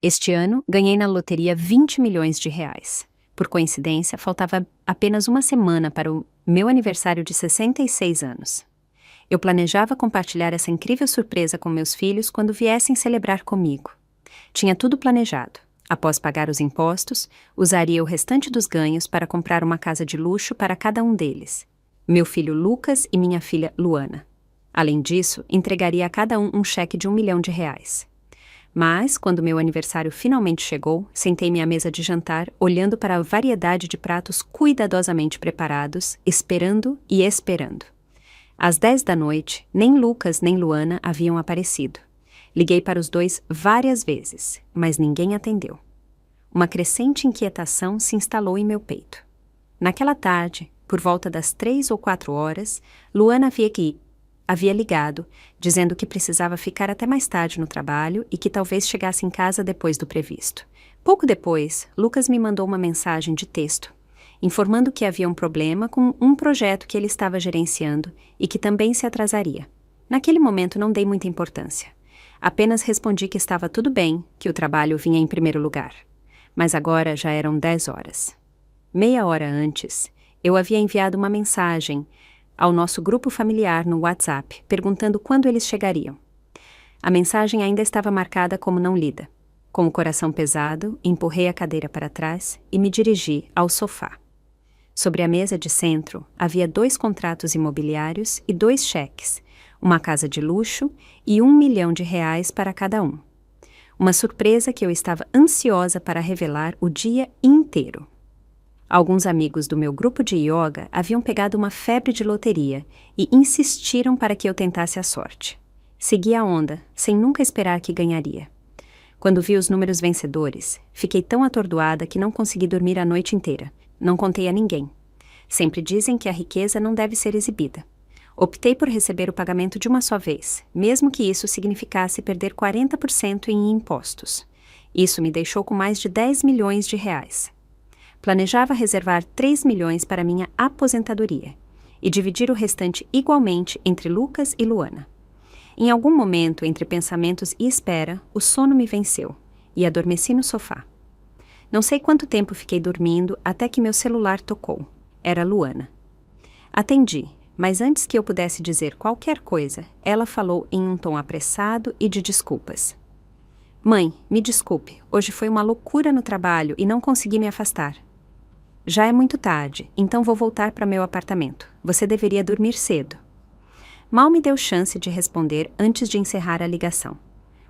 Este ano, ganhei na loteria 20 milhões de reais. Por coincidência, faltava apenas uma semana para o meu aniversário de 66 anos. Eu planejava compartilhar essa incrível surpresa com meus filhos quando viessem celebrar comigo. Tinha tudo planejado. Após pagar os impostos, usaria o restante dos ganhos para comprar uma casa de luxo para cada um deles. Meu filho Lucas e minha filha Luana. Além disso, entregaria a cada um cheque de 1 milhão de reais. Mas, quando meu aniversário finalmente chegou, sentei-me à mesa de jantar, olhando para a variedade de pratos cuidadosamente preparados, esperando e esperando. Às 10 da noite, nem Lucas nem Luana haviam aparecido. Liguei para os dois várias vezes, mas ninguém atendeu. Uma crescente inquietação se instalou em meu peito. Naquela tarde, por volta das 3 ou 4 horas, Luana havia ligado, dizendo que precisava ficar até mais tarde no trabalho e que talvez chegasse em casa depois do previsto. Pouco depois, Lucas me mandou uma mensagem de texto, informando que havia um problema com um projeto que ele estava gerenciando e que também se atrasaria. Naquele momento não dei muita importância. Apenas respondi que estava tudo bem, que o trabalho vinha em primeiro lugar. Mas agora já eram 10 horas. Meia hora antes, eu havia enviado uma mensagem ao nosso grupo familiar no WhatsApp, perguntando quando eles chegariam. A mensagem ainda estava marcada como não lida. Com o coração pesado, empurrei a cadeira para trás e me dirigi ao sofá. Sobre a mesa de centro, havia 2 contratos imobiliários e 2 cheques, uma casa de luxo e 1 milhão de reais para cada um. Uma surpresa que eu estava ansiosa para revelar o dia inteiro. Alguns amigos do meu grupo de yoga haviam pegado uma febre de loteria e insistiram para que eu tentasse a sorte. Segui a onda, sem nunca esperar que ganharia. Quando vi os números vencedores, fiquei tão atordoada que não consegui dormir a noite inteira. Não contei a ninguém. Sempre dizem que a riqueza não deve ser exibida. Optei por receber o pagamento de uma só vez, mesmo que isso significasse perder 40% em impostos. Isso me deixou com mais de 10 milhões de reais. Planejava reservar 3 milhões para minha aposentadoria e dividir o restante igualmente entre Lucas e Luana. Em algum momento, entre pensamentos e espera, o sono me venceu e adormeci no sofá. Não sei quanto tempo fiquei dormindo até que meu celular tocou. Era Luana. Atendi, mas antes que eu pudesse dizer qualquer coisa, ela falou em um tom apressado e de desculpas. Mãe, me desculpe, hoje foi uma loucura no trabalho e não consegui me afastar. Já é muito tarde, então vou voltar para meu apartamento. Você deveria dormir cedo. Mal me deu chance de responder antes de encerrar a ligação.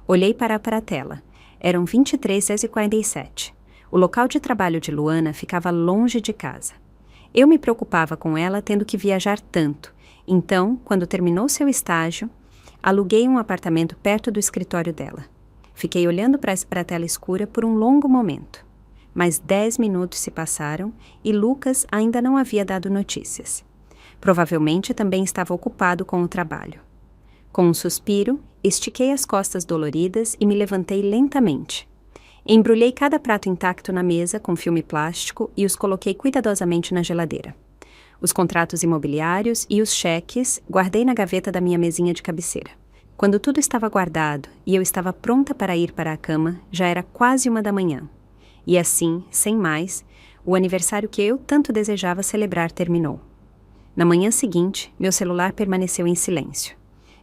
Olhei para a tela. Eram 23h47. O local de trabalho de Luana ficava longe de casa. Eu me preocupava com ela tendo que viajar tanto. Então, quando terminou seu estágio, aluguei um apartamento perto do escritório dela. Fiquei olhando para a tela escura por um longo momento. Mas 10 minutos se passaram e Lucas ainda não havia dado notícias. Provavelmente também estava ocupado com o trabalho. Com um suspiro, estiquei as costas doloridas e me levantei lentamente. Embrulhei cada prato intacto na mesa com filme plástico e os coloquei cuidadosamente na geladeira. Os contratos imobiliários e os cheques guardei na gaveta da minha mesinha de cabeceira. Quando tudo estava guardado e eu estava pronta para ir para a cama, já era quase 1 da manhã. E assim, sem mais, o aniversário que eu tanto desejava celebrar terminou. Na manhã seguinte, meu celular permaneceu em silêncio.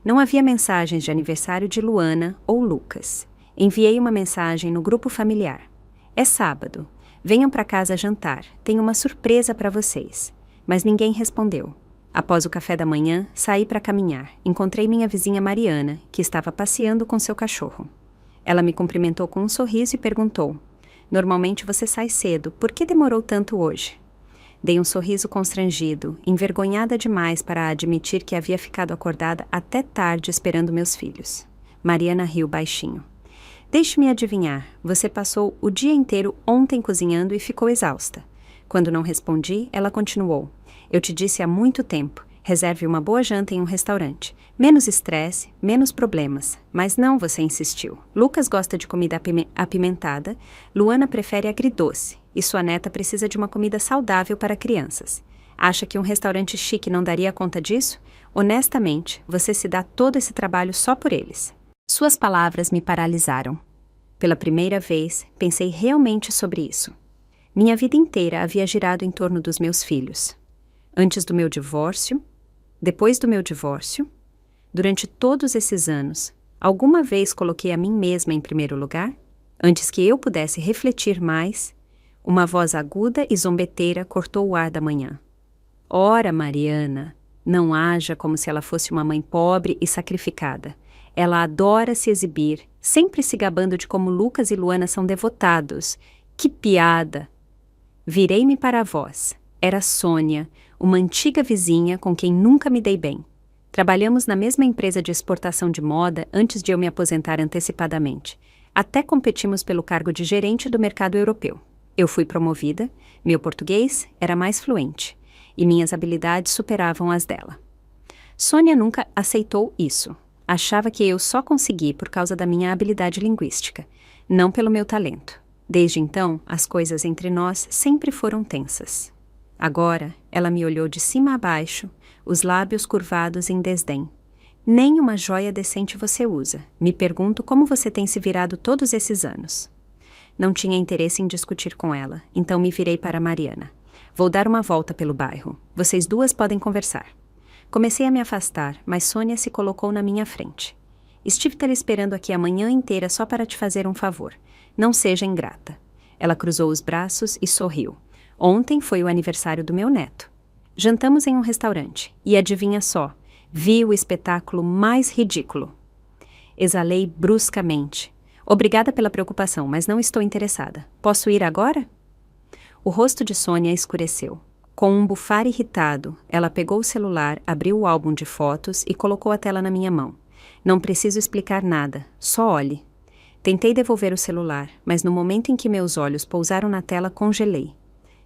Não havia mensagens de aniversário de Luana ou Lucas. Enviei uma mensagem no grupo familiar. É sábado. Venham para casa jantar. Tenho uma surpresa para vocês. Mas ninguém respondeu. Após o café da manhã, saí para caminhar. Encontrei minha vizinha Mariana, que estava passeando com seu cachorro. Ela me cumprimentou com um sorriso e perguntou: Normalmente você sai cedo, por que demorou tanto hoje? Dei um sorriso constrangido, envergonhada demais para admitir que havia ficado acordada até tarde esperando meus filhos. Mariana riu baixinho. Deixe-me adivinhar, você passou o dia inteiro ontem cozinhando e ficou exausta. Quando não respondi, ela continuou. Eu te disse há muito tempo, reserve uma boa janta em um restaurante. Menos estresse, menos problemas. Mas não, você insistiu. Lucas gosta de comida apimentada, Luana prefere agridoce, e sua neta precisa de uma comida saudável para crianças. Acha que um restaurante chique não daria conta disso? Honestamente, você se dá todo esse trabalho só por eles. Suas palavras me paralisaram. Pela primeira vez, pensei realmente sobre isso. Minha vida inteira havia girado em torno dos meus filhos. Antes do meu divórcio, depois do meu divórcio, durante todos esses anos, alguma vez coloquei a mim mesma em primeiro lugar? Antes que eu pudesse refletir mais, uma voz aguda e zombeteira cortou o ar da manhã. Ora, Mariana, não haja como se ela fosse uma mãe pobre e sacrificada. Ela adora se exibir, sempre se gabando de como Lucas e Luana são devotados. Que piada! Virei-me para a voz. Era Sônia, uma antiga vizinha com quem nunca me dei bem. Trabalhamos na mesma empresa de exportação de moda antes de eu me aposentar antecipadamente. Até competimos pelo cargo de gerente do mercado europeu. Eu fui promovida, meu português era mais fluente, e minhas habilidades superavam as dela. Sônia nunca aceitou isso. Achava que eu só consegui por causa da minha habilidade linguística, não pelo meu talento. Desde então, as coisas entre nós sempre foram tensas. Agora, ela me olhou de cima a baixo, os lábios curvados em desdém. Nem uma joia decente você usa. Me pergunto como você tem se virado todos esses anos. Não tinha interesse em discutir com ela, então me virei para Mariana. Vou dar uma volta pelo bairro. Vocês duas podem conversar. Comecei a me afastar, mas Sônia se colocou na minha frente. Estive te esperando aqui a manhã inteira só para te fazer um favor. Não seja ingrata. Ela cruzou os braços e sorriu. Ontem foi o aniversário do meu neto. Jantamos em um restaurante, e adivinha só, vi o espetáculo mais ridículo. Exalei bruscamente. Obrigada pela preocupação, mas não estou interessada. Posso ir agora? O rosto de Sônia escureceu. Com um bufar irritado, ela pegou o celular, abriu o álbum de fotos e colocou a tela na minha mão. Não preciso explicar nada, só olhe. Tentei devolver o celular, mas no momento em que meus olhos pousaram na tela, congelei.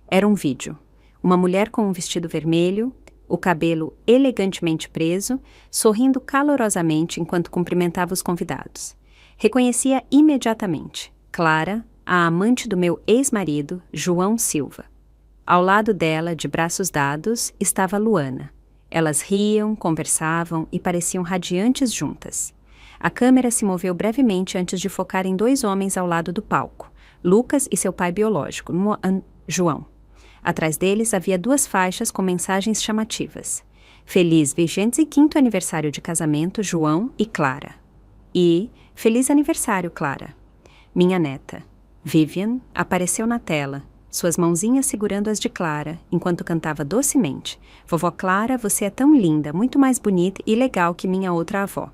Era um vídeo. Uma mulher com um vestido vermelho, o cabelo elegantemente preso, sorrindo calorosamente enquanto cumprimentava os convidados. Reconhecia imediatamente. Clara, a amante do meu ex-marido, João Silva. Ao lado dela, de braços dados, estava Luana. Elas riam, conversavam e pareciam radiantes juntas. A câmera se moveu brevemente antes de focar em dois homens ao lado do palco, Lucas e seu pai biológico, João. Atrás deles havia duas faixas com mensagens chamativas. Feliz 25º aniversário de casamento, João e Clara. E feliz aniversário, Clara. Minha neta, Vivian, apareceu na tela, suas mãozinhas segurando as de Clara, enquanto cantava docemente. Vovó Clara, você é tão linda, muito mais bonita e legal que minha outra avó.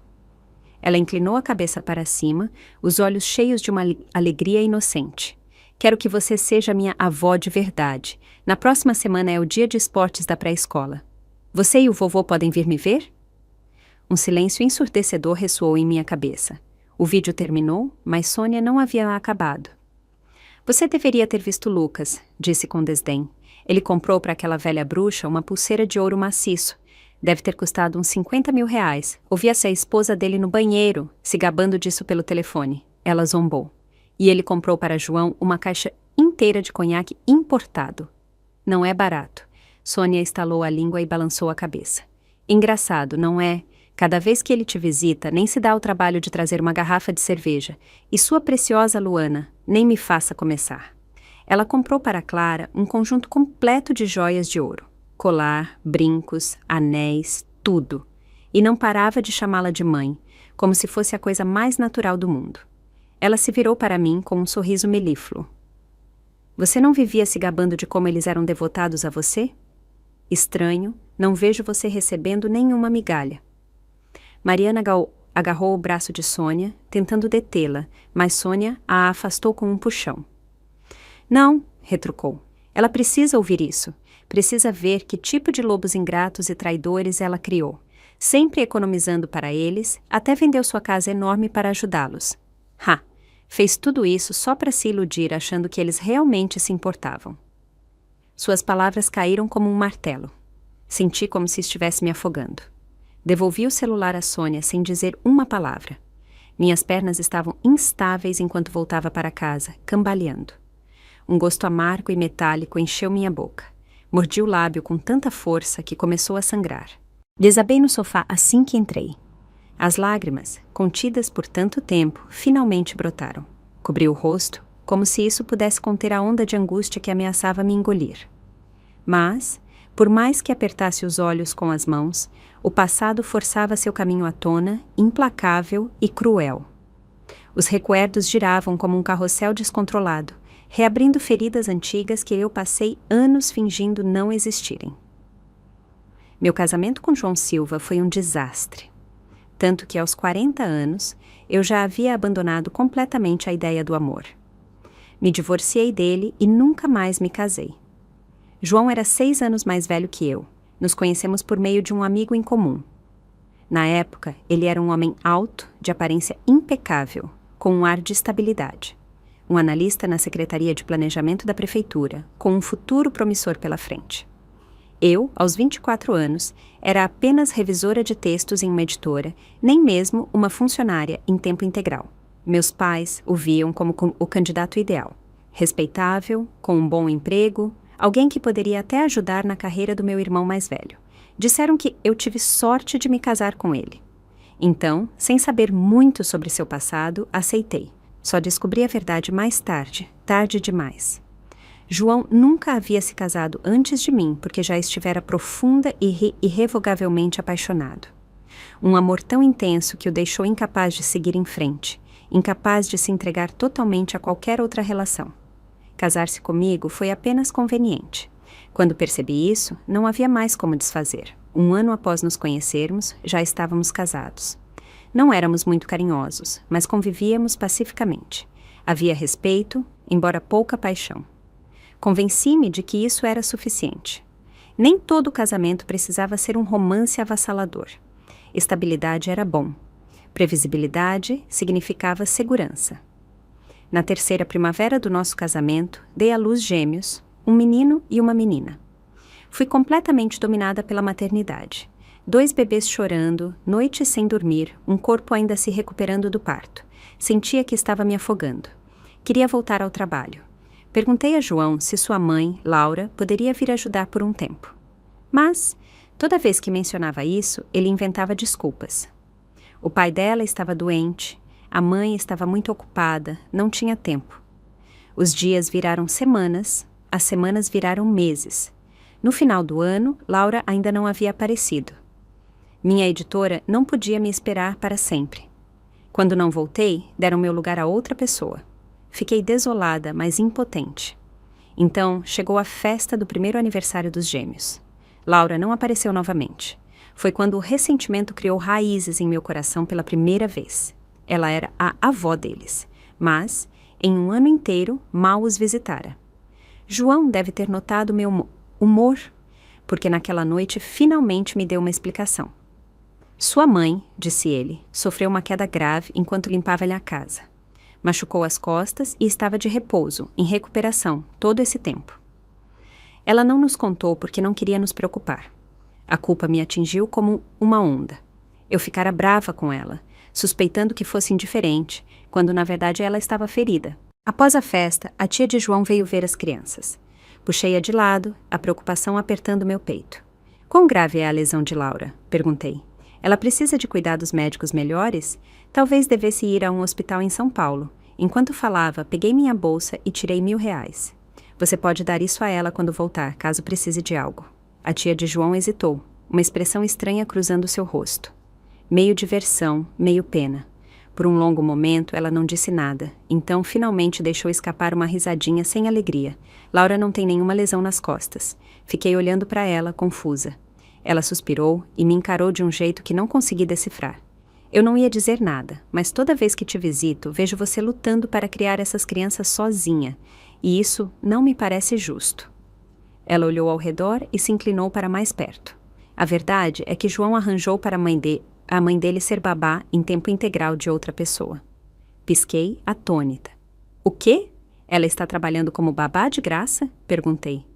Ela inclinou a cabeça para cima, os olhos cheios de uma alegria inocente. Quero que você seja minha avó de verdade. Na próxima semana é o dia de esportes da pré-escola. Você e o vovô podem vir me ver? Um silêncio ensurdecedor ressoou em minha cabeça. O vídeo terminou, mas Sônia não havia acabado. Você deveria ter visto Lucas, disse com desdém. Ele comprou para aquela velha bruxa uma pulseira de ouro maciço. Deve ter custado uns 50 mil reais. Ouvia-se a esposa dele no banheiro, se gabando disso pelo telefone. Ela zombou. E ele comprou para João uma caixa inteira de conhaque importado. Não é barato. Sônia estalou a língua e balançou a cabeça. Engraçado, não é? Cada vez que ele te visita, nem se dá o trabalho de trazer uma garrafa de cerveja. E sua preciosa Luana, nem me faça começar. Ela comprou para Clara um conjunto completo de joias de ouro. Colar, brincos, anéis, tudo. E não parava de chamá-la de mãe, como se fosse a coisa mais natural do mundo. Ela se virou para mim com um sorriso melífluo. Você não vivia se gabando de como eles eram devotados a você? Estranho, não vejo você recebendo nenhuma migalha. Mariana agarrou o braço de Sônia, tentando detê-la, mas Sônia a afastou com um puxão. Não, retrucou. Ela precisa ouvir isso. Precisa ver que tipo de lobos ingratos e traidores ela criou, sempre economizando para eles, até vendeu sua casa enorme para ajudá-los. Fez tudo isso só para se iludir, achando que eles realmente se importavam. Suas palavras caíram como um martelo. Senti como se estivesse me afogando. Devolvi o celular a Sônia sem dizer uma palavra. Minhas pernas estavam instáveis enquanto voltava para casa, cambaleando. Um gosto amargo e metálico encheu minha boca. Mordi o lábio com tanta força que começou a sangrar. Desabei no sofá assim que entrei. As lágrimas, contidas por tanto tempo, finalmente brotaram. Cobri o rosto, como se isso pudesse conter a onda de angústia que ameaçava me engolir. Mas, por mais que apertasse os olhos com as mãos, o passado forçava seu caminho à tona, implacável e cruel. Os recuerdos giravam como um carrossel descontrolado, reabrindo feridas antigas que eu passei anos fingindo não existirem. Meu casamento com João Silva foi um desastre. Tanto que aos 40 anos, eu já havia abandonado completamente a ideia do amor. Me divorciei dele e nunca mais me casei. João era 6 anos mais velho que eu. Nos conhecemos por meio de um amigo em comum. Na época, ele era um homem alto, de aparência impecável, com um ar de estabilidade. Um analista na Secretaria de Planejamento da Prefeitura, com um futuro promissor pela frente. Eu, aos 24 anos, era apenas revisora de textos em uma editora, nem mesmo uma funcionária em tempo integral. Meus pais o viam como o candidato ideal. Respeitável, com um bom emprego, alguém que poderia até ajudar na carreira do meu irmão mais velho. Disseram que eu tive sorte de me casar com ele. Então, sem saber muito sobre seu passado, aceitei. Só descobri a verdade mais tarde, tarde demais. João nunca havia se casado antes de mim, porque já estivera profunda e irrevogavelmente apaixonado. Um amor tão intenso que o deixou incapaz de seguir em frente, incapaz de se entregar totalmente a qualquer outra relação. Casar-se comigo foi apenas conveniente. Quando percebi isso, não havia mais como desfazer. 1 ano após nos conhecermos, já estávamos casados. Não éramos muito carinhosos, mas convivíamos pacificamente. Havia respeito, embora pouca paixão. Convenci-me de que isso era suficiente. Nem todo casamento precisava ser um romance avassalador. Estabilidade era bom. Previsibilidade significava segurança. Na 3ª primavera do nosso casamento, dei à luz gêmeos, um menino e uma menina. Fui completamente dominada pela maternidade. 2 bebês chorando, noites sem dormir, um corpo ainda se recuperando do parto. Sentia que estava me afogando. Queria voltar ao trabalho. Perguntei a João se sua mãe, Laura, poderia vir ajudar por um tempo. Mas, toda vez que mencionava isso, ele inventava desculpas. O pai dela estava doente, a mãe estava muito ocupada, não tinha tempo. Os dias viraram semanas, as semanas viraram meses. No final do ano, Laura ainda não havia aparecido. Minha editora não podia me esperar para sempre. Quando não voltei, deram meu lugar a outra pessoa. Fiquei desolada, mas impotente. Então, chegou a festa do 1º aniversário dos gêmeos. Laura não apareceu novamente. Foi quando o ressentimento criou raízes em meu coração pela primeira vez. Ela era a avó deles, mas, em 1 ano inteiro, mal os visitara. João deve ter notado meu humor, porque naquela noite finalmente me deu uma explicação. Sua mãe, disse ele, sofreu uma queda grave enquanto limpava-lhe a casa. Machucou as costas e estava de repouso, em recuperação, todo esse tempo. Ela não nos contou porque não queria nos preocupar. A culpa me atingiu como uma onda. Eu ficara brava com ela, suspeitando que fosse indiferente, quando na verdade ela estava ferida. Após a festa, a tia de João veio ver as crianças. Puxei-a de lado, a preocupação apertando meu peito. Quão grave é a lesão de Laura? Perguntei. Ela precisa de cuidados médicos melhores? Talvez devesse ir a um hospital em São Paulo. Enquanto falava, peguei minha bolsa e tirei R$1.000. Você pode dar isso a ela quando voltar, caso precise de algo. A tia de João hesitou, uma expressão estranha cruzando seu rosto. Meio diversão, meio pena. Por um longo momento, ela não disse nada. Então, finalmente deixou escapar uma risadinha sem alegria. Laura não tem nenhuma lesão nas costas. Fiquei olhando para ela, confusa. Ela suspirou e me encarou de um jeito que não consegui decifrar. Eu não ia dizer nada, mas toda vez que te visito, vejo você lutando para criar essas crianças sozinha, e isso não me parece justo. Ela olhou ao redor e se inclinou para mais perto. A verdade é que João arranjou para a mãe dele ser babá em tempo integral de outra pessoa. Pisquei, atônita. O quê? Ela está trabalhando como babá de graça? Perguntei.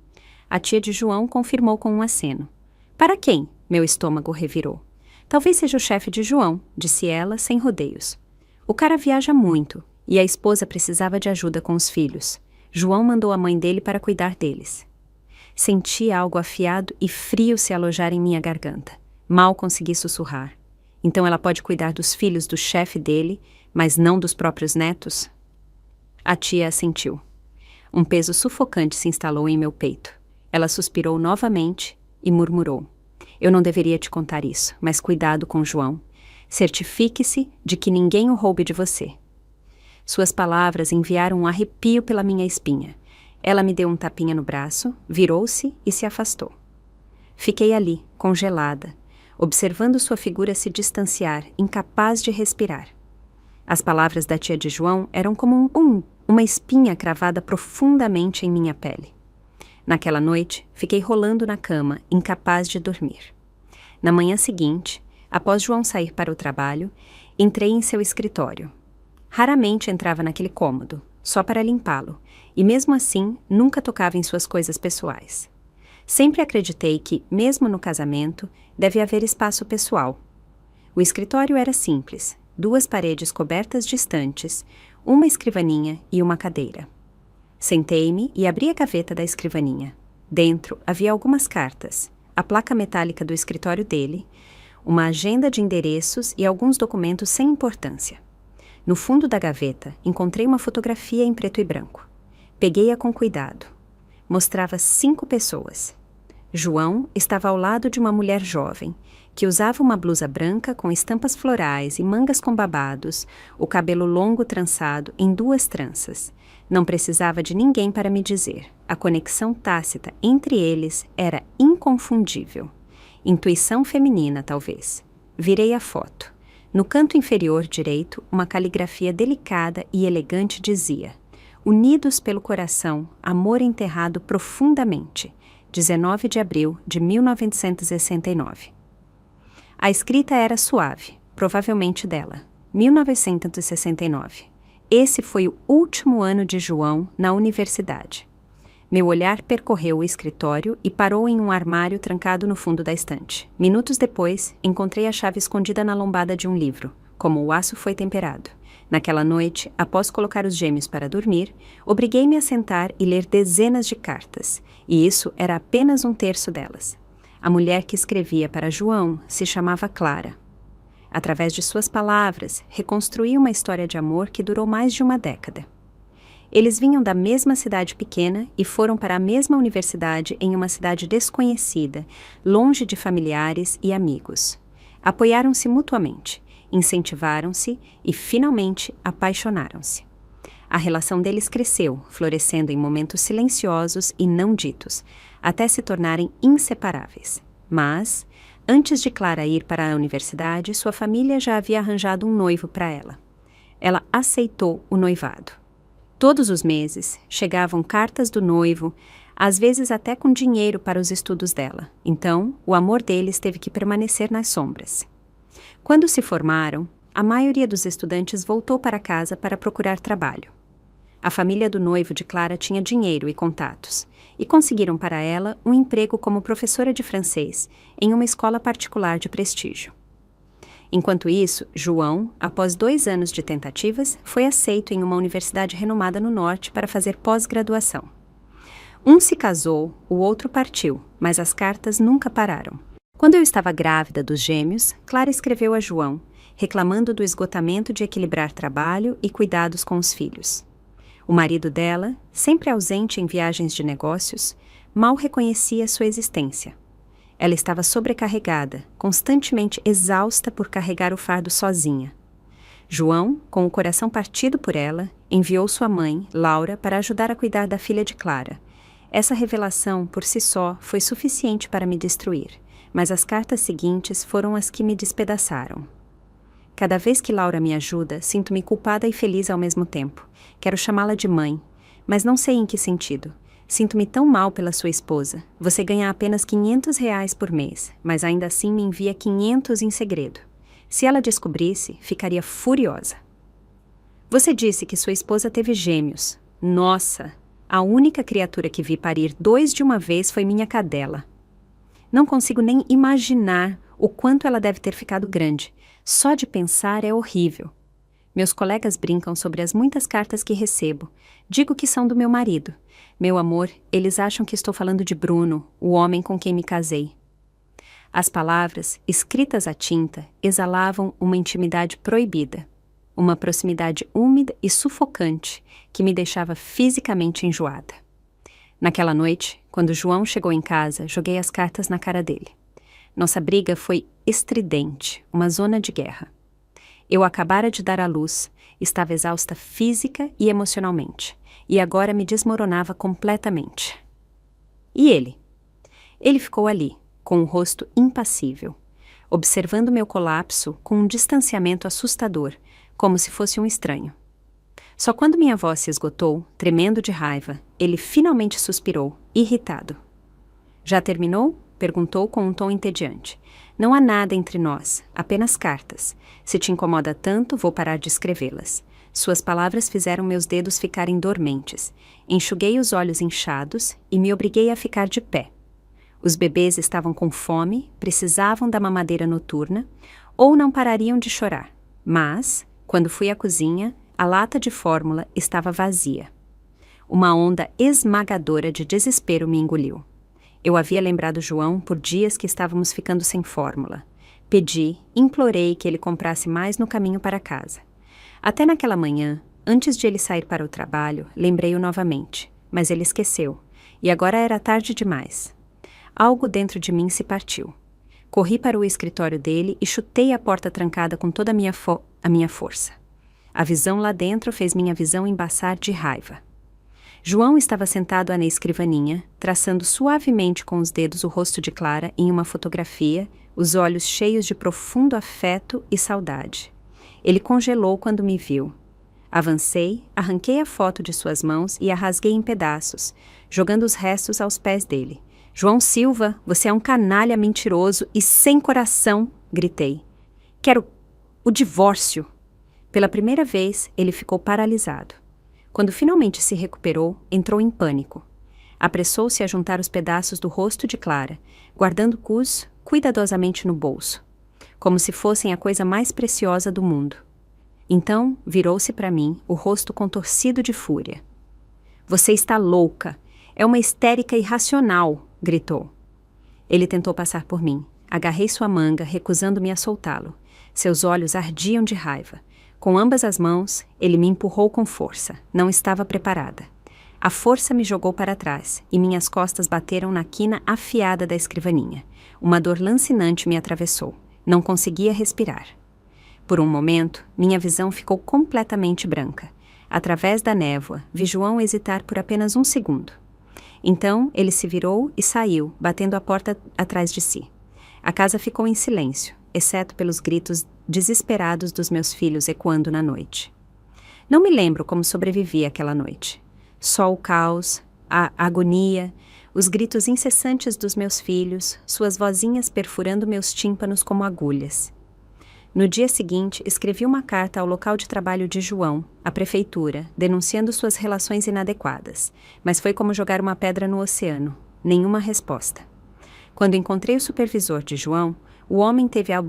A tia de João confirmou com um aceno. Para quem? Meu estômago revirou. Talvez seja o chefe de João, disse ela, sem rodeios. O cara viaja muito, e a esposa precisava de ajuda com os filhos. João mandou a mãe dele para cuidar deles. Senti algo afiado e frio se alojar em minha garganta. Mal consegui sussurrar. Então ela pode cuidar dos filhos do chefe dele, mas não dos próprios netos? A tia assentiu. Um peso sufocante se instalou em meu peito. Ela suspirou novamente e murmurou: eu não deveria te contar isso, mas cuidado com João. Certifique-se de que ninguém o roube de você. Suas palavras enviaram um arrepio pela minha espinha. Ela me deu um tapinha no braço, virou-se e se afastou. Fiquei ali, congelada, observando sua figura se distanciar, incapaz de respirar. As palavras da tia de João eram como uma espinha cravada profundamente em minha pele. Naquela noite, fiquei rolando na cama, incapaz de dormir. Na manhã seguinte, após João sair para o trabalho, entrei em seu escritório. Raramente entrava naquele cômodo, só para limpá-lo, e mesmo assim, nunca tocava em suas coisas pessoais. Sempre acreditei que, mesmo no casamento, deve haver espaço pessoal. O escritório era simples, 2 paredes cobertas de estantes, uma escrivaninha e uma cadeira. Sentei-me e abri a gaveta da escrivaninha. Dentro havia algumas cartas, a placa metálica do escritório dele, uma agenda de endereços e alguns documentos sem importância. No fundo da gaveta, encontrei uma fotografia em preto e branco. Peguei-a com cuidado. Mostrava 5 pessoas. João estava ao lado de uma mulher jovem, que usava uma blusa branca com estampas florais e mangas com babados, o cabelo longo trançado em 2 tranças. Não precisava de ninguém para me dizer. A conexão tácita entre eles era inconfundível. Intuição feminina, talvez. Virei a foto. No canto inferior direito, uma caligrafia delicada e elegante dizia: unidos pelo coração, amor enterrado profundamente. 19 de abril de 1969. A escrita era suave, provavelmente dela. 1969. Esse foi o último ano de João na universidade. Meu olhar percorreu o escritório e parou em um armário trancado no fundo da estante. Minutos depois, encontrei a chave escondida na lombada de um livro, como o aço foi temperado. Naquela noite, após colocar os gêmeos para dormir, obriguei-me a sentar e ler dezenas de cartas, e isso era apenas 1/3 delas. A mulher que escrevia para João se chamava Clara. Através de suas palavras, reconstruí uma história de amor que durou mais de uma década. Eles vinham da mesma cidade pequena e foram para a mesma universidade em uma cidade desconhecida, longe de familiares e amigos. Apoiaram-se mutuamente, incentivaram-se e, finalmente, apaixonaram-se. A relação deles cresceu, florescendo em momentos silenciosos e não ditos, até se tornarem inseparáveis. Mas, antes de Clara ir para a universidade, sua família já havia arranjado um noivo para ela. Ela aceitou o noivado. Todos os meses, chegavam cartas do noivo, às vezes até com dinheiro para os estudos dela. Então, o amor deles teve que permanecer nas sombras. Quando se formaram, a maioria dos estudantes voltou para casa para procurar trabalho. A família do noivo de Clara tinha dinheiro e contatos, e conseguiram para ela um emprego como professora de francês em uma escola particular de prestígio. Enquanto isso, João, após 2 anos de tentativas, foi aceito em uma universidade renomada no norte para fazer pós-graduação. Um se casou, o outro partiu, mas as cartas nunca pararam. Quando eu estava grávida dos gêmeos, Clara escreveu a João, reclamando do esgotamento de equilibrar trabalho e cuidados com os filhos. O marido dela, sempre ausente em viagens de negócios, mal reconhecia sua existência. Ela estava sobrecarregada, constantemente exausta por carregar o fardo sozinha. João, com o coração partido por ela, enviou sua mãe, Laura, para ajudar a cuidar da filha de Clara. Essa revelação, por si só, foi suficiente para me destruir, mas as cartas seguintes foram as que me despedaçaram. Cada vez que Laura me ajuda, sinto-me culpada e feliz ao mesmo tempo. Quero chamá-la de mãe, mas não sei em que sentido. Sinto-me tão mal pela sua esposa. Você ganha apenas R$ 500 por mês, mas ainda assim me envia 500 em segredo. Se ela descobrisse, ficaria furiosa. Você disse que sua esposa teve gêmeos. Nossa, a única criatura que vi parir 2 de uma vez foi minha cadela. Não consigo nem imaginar o quanto ela deve ter ficado grande. Só de pensar é horrível. Meus colegas brincam sobre as muitas cartas que recebo. Digo que são do meu marido. Meu amor, eles acham que estou falando de Bruno, o homem com quem me casei. As palavras, escritas à tinta, exalavam uma intimidade proibida. uma proximidade úmida e sufocante que me deixava fisicamente enjoada. Naquela noite, quando João chegou em casa, joguei as cartas na cara dele. Nossa briga foi estridente, uma zona de guerra. Eu acabara de dar à luz, estava exausta física e emocionalmente, e agora me desmoronava completamente. E ele? Ele ficou ali, com o rosto impassível, observando meu colapso com um distanciamento assustador, como se fosse um estranho. Só quando minha voz se esgotou, tremendo de raiva, ele finalmente suspirou, irritado. Já terminou? Perguntou com um tom entediante. Não há nada entre nós, apenas cartas. Se te incomoda tanto, vou parar de escrevê-las. Suas palavras fizeram meus dedos ficarem dormentes. Enxuguei os olhos inchados e me obriguei a ficar de pé. Os bebês estavam com fome, precisavam da mamadeira noturna, ou não parariam de chorar. Mas, quando fui à cozinha, a lata de fórmula estava vazia. Uma onda esmagadora de desespero me engoliu. Eu havia lembrado João por dias que estávamos ficando sem fórmula. Pedi, implorei que ele comprasse mais no caminho para casa. Até naquela manhã, antes de ele sair para o trabalho, lembrei-o novamente, mas ele esqueceu, e agora era tarde demais. Algo dentro de mim se partiu. Corri para o escritório dele e chutei a porta trancada com toda a minha força. A visão lá dentro fez minha visão embaçar de raiva. João estava sentado na escrivaninha, traçando suavemente com os dedos o rosto de Clara em uma fotografia, os olhos cheios de profundo afeto e saudade. Ele congelou quando me viu. Avancei, arranquei a foto de suas mãos e a rasguei em pedaços, jogando os restos aos pés dele. João Silva, você é um canalha mentiroso e sem coração, gritei. Quero o divórcio. Pela primeira vez, ele ficou paralisado. Quando finalmente se recuperou, entrou em pânico. Apressou-se a juntar os pedaços do rosto de Clara, guardando-os cuidadosamente no bolso, como se fossem a coisa mais preciosa do mundo. Então, virou-se para mim, o rosto contorcido de fúria. Você está louca! É uma histérica irracional! Gritou. Ele tentou passar por mim. Agarrei sua manga, recusando-me a soltá-lo. Seus olhos ardiam de raiva. Com ambas as mãos, ele me empurrou com força. Não estava preparada. A força me jogou para trás, e minhas costas bateram na quina afiada da escrivaninha. Uma dor lancinante me atravessou. Não conseguia respirar. Por um momento, minha visão ficou completamente branca. Através da névoa, vi João hesitar por apenas um segundo. Então, ele se virou e saiu, batendo a porta atrás de si. A casa ficou em silêncio, exceto pelos gritos desesperados dos meus filhos ecoando na noite. Não me lembro como sobrevivi àquela noite. Só o caos, a agonia, os gritos incessantes dos meus filhos, suas vozinhas perfurando meus tímpanos como agulhas. No dia seguinte, escrevi uma carta ao local de trabalho de João, à prefeitura, denunciando suas relações inadequadas, mas foi como jogar uma pedra no oceano, nenhuma resposta. Quando encontrei o supervisor de João, o homem teve a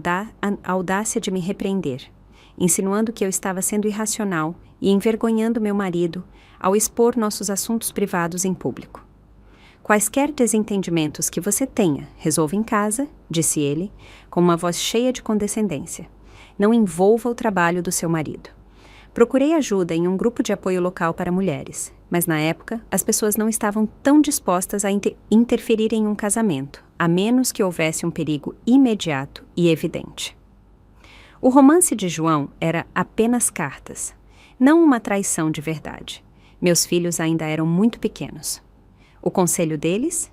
audácia de me repreender, insinuando que eu estava sendo irracional e envergonhando meu marido ao expor nossos assuntos privados em público. Quaisquer desentendimentos que você tenha, resolva em casa, disse ele, com uma voz cheia de condescendência. Não envolva o trabalho do seu marido. Procurei ajuda em um grupo de apoio local para mulheres, mas na época as pessoas não estavam tão dispostas a interferir em um casamento, a menos que houvesse um perigo imediato e evidente. O romance de João era apenas cartas, não uma traição de verdade. Meus filhos ainda eram muito pequenos. O conselho deles?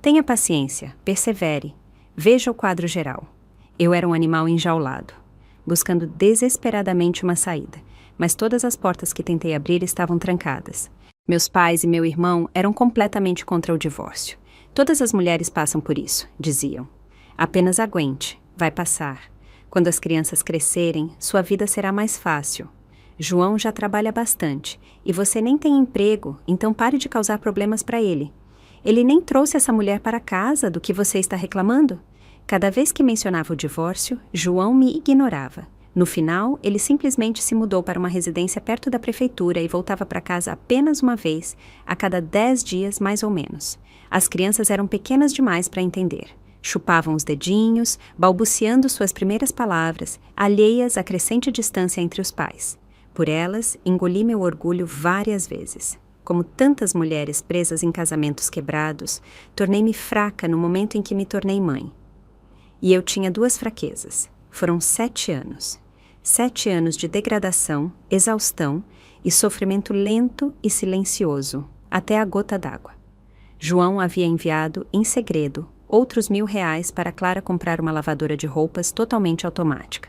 Tenha paciência, persevere, veja o quadro geral. Eu era um animal enjaulado, buscando desesperadamente uma saída, mas todas as portas que tentei abrir estavam trancadas. Meus pais e meu irmão eram completamente contra o divórcio. Todas as mulheres passam por isso, diziam. Apenas aguente, vai passar. Quando as crianças crescerem, sua vida será mais fácil. João já trabalha bastante, e você nem tem emprego, então pare de causar problemas para ele. Ele nem trouxe essa mulher para casa do que você está reclamando? Cada vez que mencionava o divórcio, João me ignorava. No final, ele simplesmente se mudou para uma residência perto da prefeitura e voltava para casa apenas uma vez, a cada 10 dias mais ou menos. As crianças eram pequenas demais para entender. Chupavam os dedinhos, balbuciando suas primeiras palavras, alheias à crescente distância entre os pais. Por elas, engoli meu orgulho várias vezes. Como tantas mulheres presas em casamentos quebrados, tornei-me fraca no momento em que me tornei mãe. E eu tinha duas fraquezas. Foram 7 anos. 7 anos de degradação, exaustão e sofrimento lento e silencioso, até a gota d'água. João havia enviado, em segredo, outros R$1.000 para Clara comprar uma lavadora de roupas totalmente automática.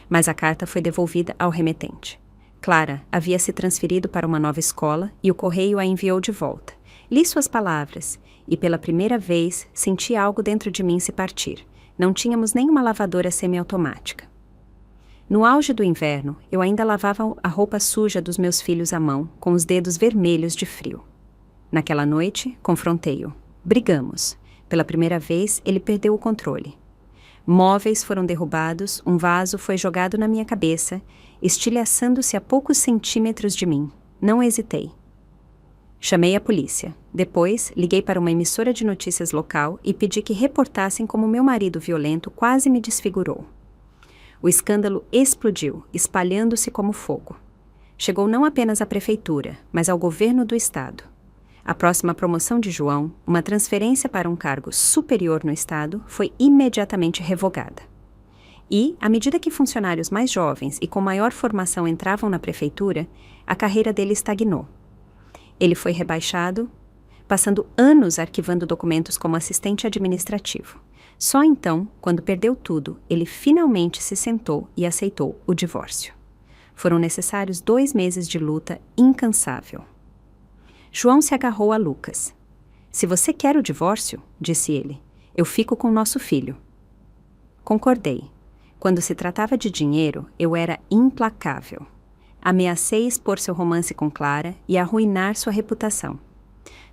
Mas a carta foi devolvida ao remetente. Clara havia se transferido para uma nova escola e o correio a enviou de volta. Li suas palavras e, pela primeira vez, senti algo dentro de mim se partir. Não tínhamos nenhuma lavadora semiautomática. No auge do inverno, eu ainda lavava a roupa suja dos meus filhos à mão, com os dedos vermelhos de frio. Naquela noite, confrontei-o. Brigamos. Pela primeira vez, ele perdeu o controle. Móveis foram derrubados, um vaso foi jogado na minha cabeça, estilhaçando-se a poucos centímetros de mim. Não hesitei. Chamei a polícia. Depois, liguei para uma emissora de notícias local e pedi que reportassem como meu marido violento quase me desfigurou. O escândalo explodiu, espalhando-se como fogo. Chegou não apenas à prefeitura, mas ao governo do estado. A próxima promoção de João, uma transferência para um cargo superior no estado, foi imediatamente revogada. E, à medida que funcionários mais jovens e com maior formação entravam na prefeitura, a carreira dele estagnou. Ele foi rebaixado, passando anos arquivando documentos como assistente administrativo. Só então, quando perdeu tudo, ele finalmente se sentou e aceitou o divórcio. Foram necessários 2 meses de luta incansável. João se agarrou a Lucas. "Se você quer o divórcio", disse ele, "eu fico com nosso filho." Concordei. Quando se tratava de dinheiro, eu era implacável. Ameacei expor seu romance com Clara e arruinar sua reputação.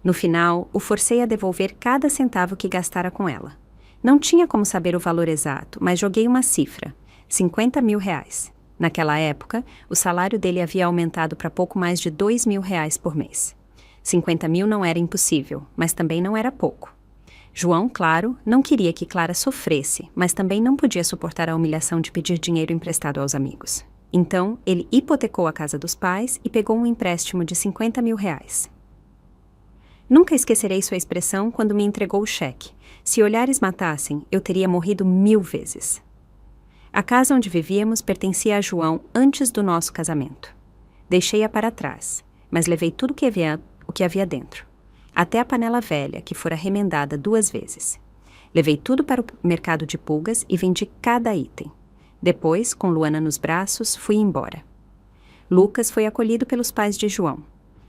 No final, o forcei a devolver cada centavo que gastara com ela. Não tinha como saber o valor exato, mas joguei uma cifra: R$50.000. Naquela época, o salário dele havia aumentado para pouco mais de R$2.000 por mês. 50.000 não era impossível, mas também não era pouco. João, claro, não queria que Clara sofresse, mas também não podia suportar a humilhação de pedir dinheiro emprestado aos amigos. Então, ele hipotecou a casa dos pais e pegou um empréstimo de R$50.000. Nunca esquecerei sua expressão quando me entregou o cheque. Se olhares matassem, eu teria morrido 1000 vezes. A casa onde vivíamos pertencia a João antes do nosso casamento. Deixei-a para trás, mas levei tudo o que havia dentro. Até a panela velha, que fora remendada 2 vezes. Levei tudo para o mercado de pulgas e vendi cada item. Depois, com Luana nos braços, fui embora. Lucas foi acolhido pelos pais de João.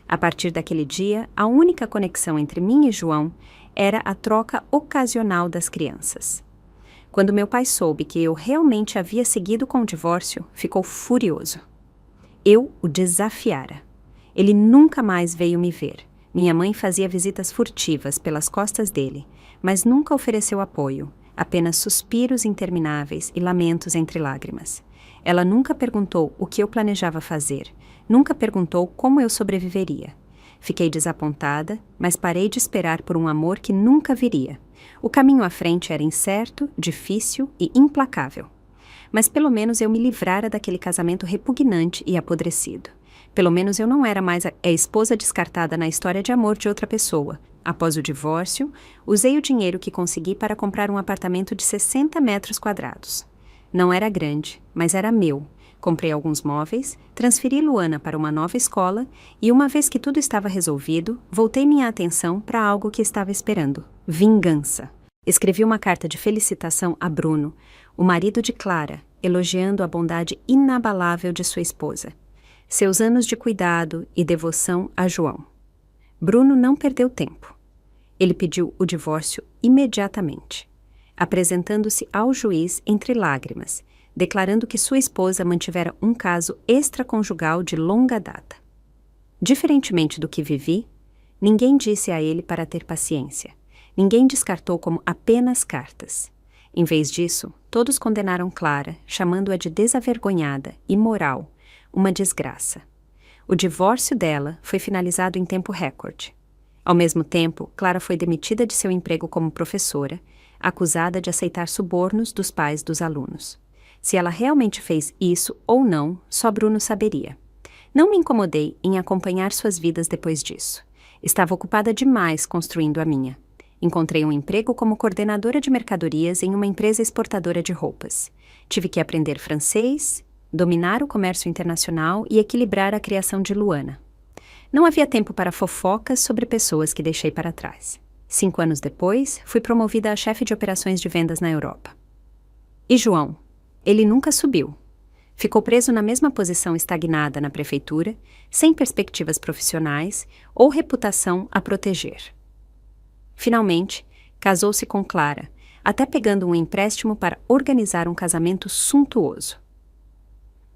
A partir daquele dia, a única conexão entre mim e João era a troca ocasional das crianças. Quando meu pai soube que eu realmente havia seguido com o divórcio, ficou furioso. Eu o desafiara. Ele nunca mais veio me ver. Minha mãe fazia visitas furtivas pelas costas dele, mas nunca ofereceu apoio, apenas suspiros intermináveis e lamentos entre lágrimas. Ela nunca perguntou o que eu planejava fazer, nunca perguntou como eu sobreviveria. Fiquei desapontada, mas parei de esperar por um amor que nunca viria. O caminho à frente era incerto, difícil e implacável. Mas pelo menos eu me livrara daquele casamento repugnante e apodrecido. Pelo menos eu não era mais a esposa descartada na história de amor de outra pessoa. Após o divórcio, usei o dinheiro que consegui para comprar um apartamento de 60 metros quadrados. Não era grande, mas era meu. Comprei alguns móveis, transferi Luana para uma nova escola e, uma vez que tudo estava resolvido, voltei minha atenção para algo que estava esperando: vingança. Escrevi uma carta de felicitação a Bruno, o marido de Clara, elogiando a bondade inabalável de sua esposa, seus anos de cuidado e devoção a João. Bruno não perdeu tempo. Ele pediu o divórcio imediatamente, apresentando-se ao juiz entre lágrimas, declarando que sua esposa mantivera um caso extraconjugal de longa data. Diferentemente do que vivi, ninguém disse a ele para ter paciência. Ninguém descartou como apenas cartas. Em vez disso, todos condenaram Clara, chamando-a de desavergonhada, imoral, uma desgraça. O divórcio dela foi finalizado em tempo recorde. Ao mesmo tempo, Clara foi demitida de seu emprego como professora, acusada de aceitar subornos dos pais dos alunos. Se ela realmente fez isso ou não, só Bruno saberia. Não me incomodei em acompanhar suas vidas depois disso. Estava ocupada demais construindo a minha. Encontrei um emprego como coordenadora de mercadorias em uma empresa exportadora de roupas. Tive que aprender francês, dominar o comércio internacional e equilibrar a criação de Luana. Não havia tempo para fofocas sobre pessoas que deixei para trás. 5 anos depois, fui promovida a chefe de operações de vendas na Europa. E João? Ele nunca subiu. Ficou preso na mesma posição estagnada na prefeitura, sem perspectivas profissionais ou reputação a proteger. Finalmente, casou-se com Clara, até pegando um empréstimo para organizar um casamento suntuoso.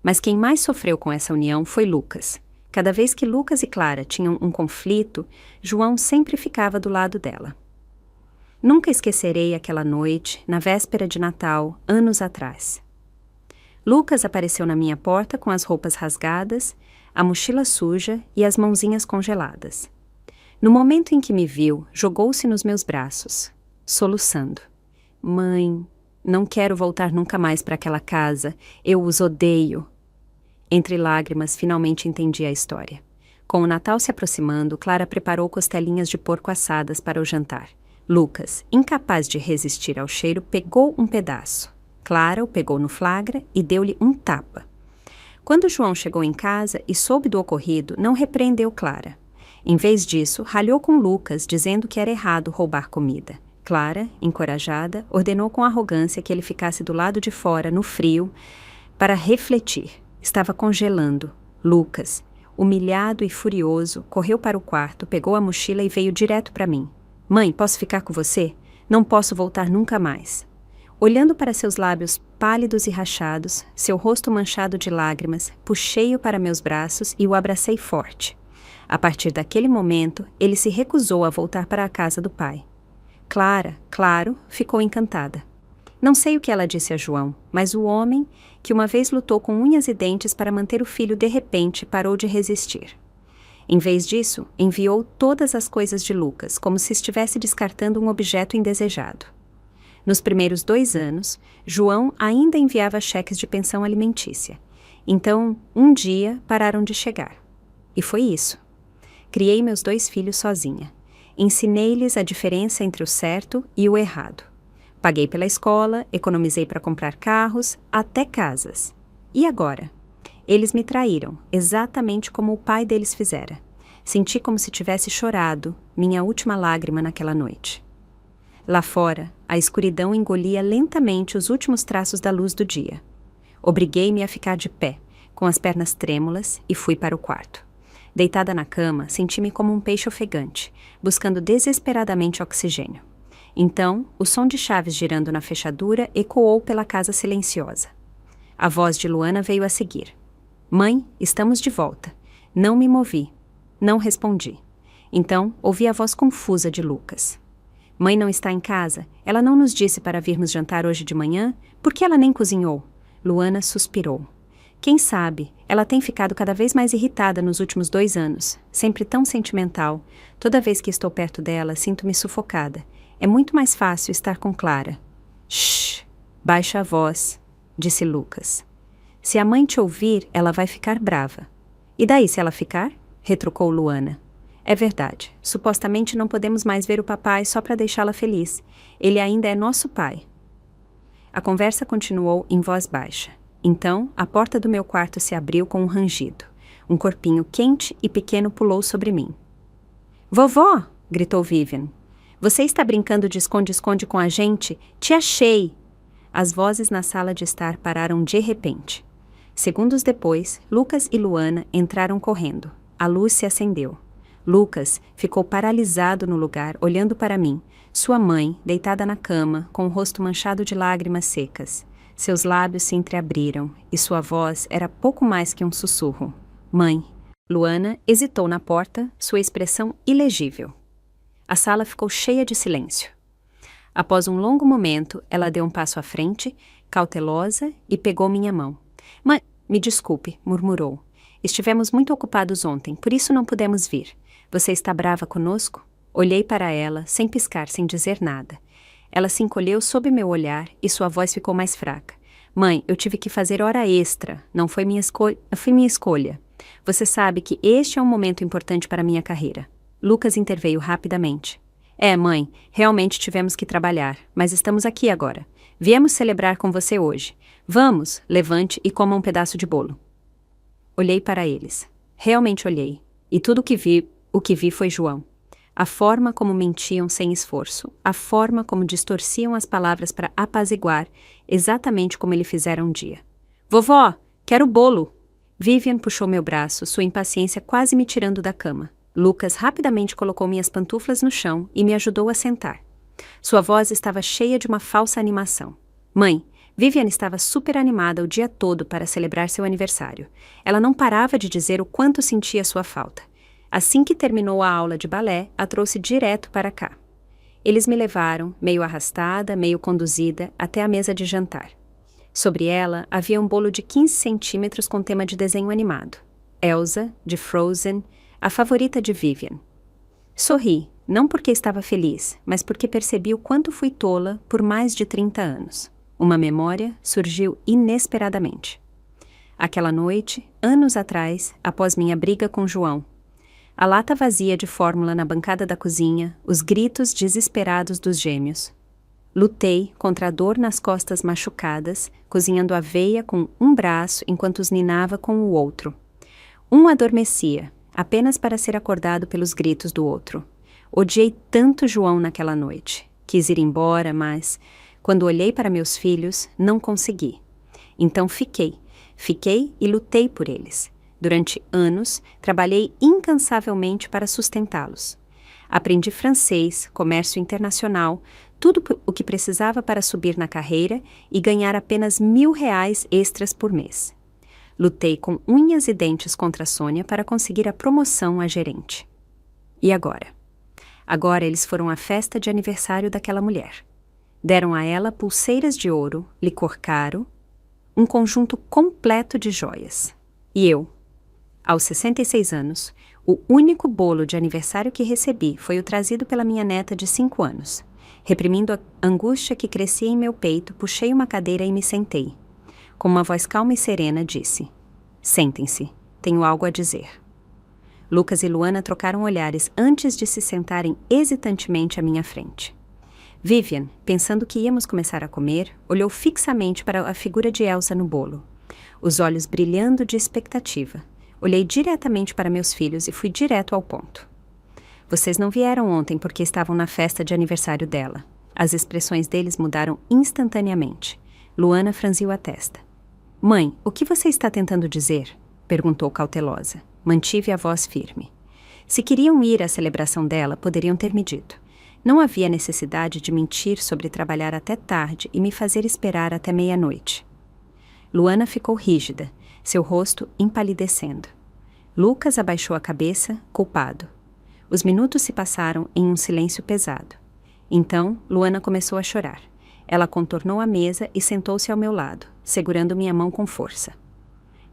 Mas quem mais sofreu com essa união foi Lucas. Cada vez que Lucas e Clara tinham um conflito, João sempre ficava do lado dela. Nunca esquecerei aquela noite, na véspera de Natal, anos atrás. Lucas apareceu na minha porta com as roupas rasgadas, a mochila suja e as mãozinhas congeladas. No momento em que me viu, jogou-se nos meus braços, soluçando. Mãe, não quero voltar nunca mais para aquela casa. Eu os odeio. Entre lágrimas, finalmente entendi a história. Com o Natal se aproximando, Clara preparou costelinhas de porco assadas para o jantar. Lucas, incapaz de resistir ao cheiro, pegou um pedaço. Clara o pegou no flagra e deu-lhe um tapa. Quando João chegou em casa e soube do ocorrido, não repreendeu Clara. Em vez disso, ralhou com Lucas, dizendo que era errado roubar comida. Clara, encorajada, ordenou com arrogância que ele ficasse do lado de fora, no frio, para refletir. Estava congelando. Lucas, humilhado e furioso, correu para o quarto, pegou a mochila e veio direto para mim. Mãe, posso ficar com você? Não posso voltar nunca mais. Olhando para seus lábios pálidos e rachados, seu rosto manchado de lágrimas, puxei-o para meus braços e o abracei forte. A partir daquele momento, ele se recusou a voltar para a casa do pai. Clara, claro, ficou encantada. Não sei o que ela disse a João, mas o homem, que uma vez lutou com unhas e dentes para manter o filho, de repente parou de resistir. Em vez disso, enviou todas as coisas de Lucas, como se estivesse descartando um objeto indesejado. Nos primeiros 2 anos, João ainda enviava cheques de pensão alimentícia. Então, um dia, pararam de chegar. E foi isso. Criei meus 2 filhos sozinha. Ensinei-lhes a diferença entre o certo e o errado. Paguei pela escola, economizei para comprar carros, até casas. E agora? Eles me traíram, exatamente como o pai deles fizera. Senti como se tivesse chorado, minha última lágrima naquela noite. Lá fora, a escuridão engolia lentamente os últimos traços da luz do dia. Obriguei-me a ficar de pé, com as pernas trêmulas, e fui para o quarto. Deitada na cama, senti-me como um peixe ofegante, buscando desesperadamente oxigênio. Então, o som de chaves girando na fechadura ecoou pela casa silenciosa. A voz de Luana veio a seguir. Mãe, estamos de volta. Não me movi. Não respondi. Então, ouvi a voz confusa de Lucas. Mãe não está em casa? Ela não nos disse para virmos jantar hoje de manhã? Por que ela nem cozinhou? Luana suspirou. Quem sabe, ela tem ficado cada vez mais irritada nos últimos 2 anos, sempre tão sentimental. Toda vez que estou perto dela, sinto-me sufocada. É muito mais fácil estar com Clara. Shhh, baixa a voz, disse Lucas. Se a mãe te ouvir, ela vai ficar brava. E daí se ela ficar? Retrucou Luana. É verdade, supostamente não podemos mais ver o papai só para deixá-la feliz. Ele ainda é nosso pai. A conversa continuou em voz baixa. Então, a porta do meu quarto se abriu com um rangido. Um corpinho quente e pequeno pulou sobre mim. Vovó! Gritou Vivian. Você está brincando de esconde-esconde com a gente? Te achei! As vozes na sala de estar pararam de repente. Segundos depois, Lucas e Luana entraram correndo. A luz se acendeu. Lucas ficou paralisado no lugar, olhando para mim, sua mãe, deitada na cama, com o rosto manchado de lágrimas secas. Seus lábios se entreabriram, e sua voz era pouco mais que um sussurro. Mãe. Luana hesitou na porta, sua expressão ilegível. A sala ficou cheia de silêncio. Após um longo momento, ela deu um passo à frente, cautelosa, e pegou minha mão. Mãe, me desculpe, murmurou. Estivemos muito ocupados ontem, por isso não pudemos vir. Você está brava conosco? Olhei para ela, sem piscar, sem dizer nada. Ela se encolheu sob meu olhar e sua voz ficou mais fraca. Mãe, eu tive que fazer hora extra. Não foi minha escolha. Você sabe que este é um momento importante para minha carreira. Lucas interveio rapidamente. Mãe, realmente tivemos que trabalhar, mas estamos aqui agora. Viemos celebrar com você hoje. Vamos, levante e coma um pedaço de bolo. Olhei para eles. Realmente olhei. E tudo o que vi foi João. A forma como mentiam sem esforço, a forma como distorciam as palavras para apaziguar, exatamente como ele fizera um dia. Vovó, quero bolo! Vivian puxou meu braço, sua impaciência quase me tirando da cama. Lucas rapidamente colocou minhas pantuflas no chão e me ajudou a sentar. Sua voz estava cheia de uma falsa animação. Mãe, Vivian estava super animada o dia todo para celebrar seu aniversário. Ela não parava de dizer o quanto sentia sua falta. Assim que terminou a aula de balé, a trouxe direto para cá. Eles me levaram, meio arrastada, meio conduzida, até a mesa de jantar. Sobre ela havia um bolo de 15 centímetros com tema de desenho animado. Elsa, de Frozen, a favorita de Vivian. Sorri, não porque estava feliz, mas porque percebi o quanto fui tola por mais de 30 anos. Uma memória surgiu inesperadamente. Aquela noite, anos atrás, após minha briga com João, a lata vazia de fórmula na bancada da cozinha, os gritos desesperados dos gêmeos. Lutei contra a dor nas costas machucadas, cozinhando aveia com um braço enquanto os ninava com o outro. Um adormecia, apenas para ser acordado pelos gritos do outro. Odiei tanto João naquela noite. Quis ir embora, mas, quando olhei para meus filhos, não consegui. Então fiquei e lutei por eles. Durante anos, trabalhei incansavelmente para sustentá-los. Aprendi francês, comércio internacional, tudo o que precisava para subir na carreira e ganhar apenas R$ 1.000 extras por mês. Lutei com unhas e dentes contra a Sônia para conseguir a promoção a gerente. E agora? Agora eles foram à festa de aniversário daquela mulher. Deram a ela pulseiras de ouro, licor caro, um conjunto completo de joias. E eu, aos 66 anos, o único bolo de aniversário que recebi foi o trazido pela minha neta de 5 anos. Reprimindo a angústia que crescia em meu peito, puxei uma cadeira e me sentei. Com uma voz calma e serena, disse: Sentem-se, tenho algo a dizer. Lucas e Luana trocaram olhares antes de se sentarem hesitantemente à minha frente. Vivian, pensando que íamos começar a comer, olhou fixamente para a figura de Elsa no bolo, os olhos brilhando de expectativa. Olhei diretamente para meus filhos e fui direto ao ponto. Vocês não vieram ontem porque estavam na festa de aniversário dela. As expressões deles mudaram instantaneamente. Luana franziu a testa. Mãe, o que você está tentando dizer? Perguntou cautelosa. Mantive a voz firme. Se queriam ir à celebração dela, poderiam ter me dito. Não havia necessidade de mentir sobre trabalhar até tarde e me fazer esperar até meia-noite. Luana ficou rígida, seu rosto empalidecendo. Lucas abaixou a cabeça, culpado. Os minutos se passaram em um silêncio pesado. Então, Luana começou a chorar. Ela contornou a mesa e sentou-se ao meu lado, segurando minha mão com força.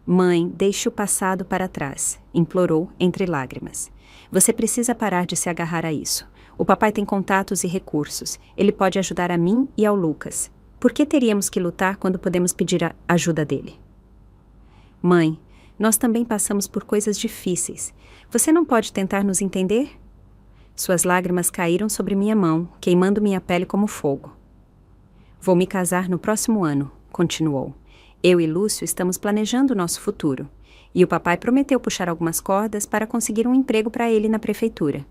Mãe, deixe o passado para trás, implorou entre lágrimas. Você precisa parar de se agarrar a isso. O papai tem contatos e recursos. Ele pode ajudar a mim e ao Lucas. Por que teríamos que lutar quando podemos pedir a ajuda dele? Mãe, nós também passamos por coisas difíceis. Você não pode tentar nos entender? Suas lágrimas caíram sobre minha mão, queimando minha pele como fogo. Vou me casar no próximo ano, continuou. Eu e Lúcio estamos planejando o nosso futuro. E o papai prometeu puxar algumas cordas para conseguir um emprego para ele na prefeitura.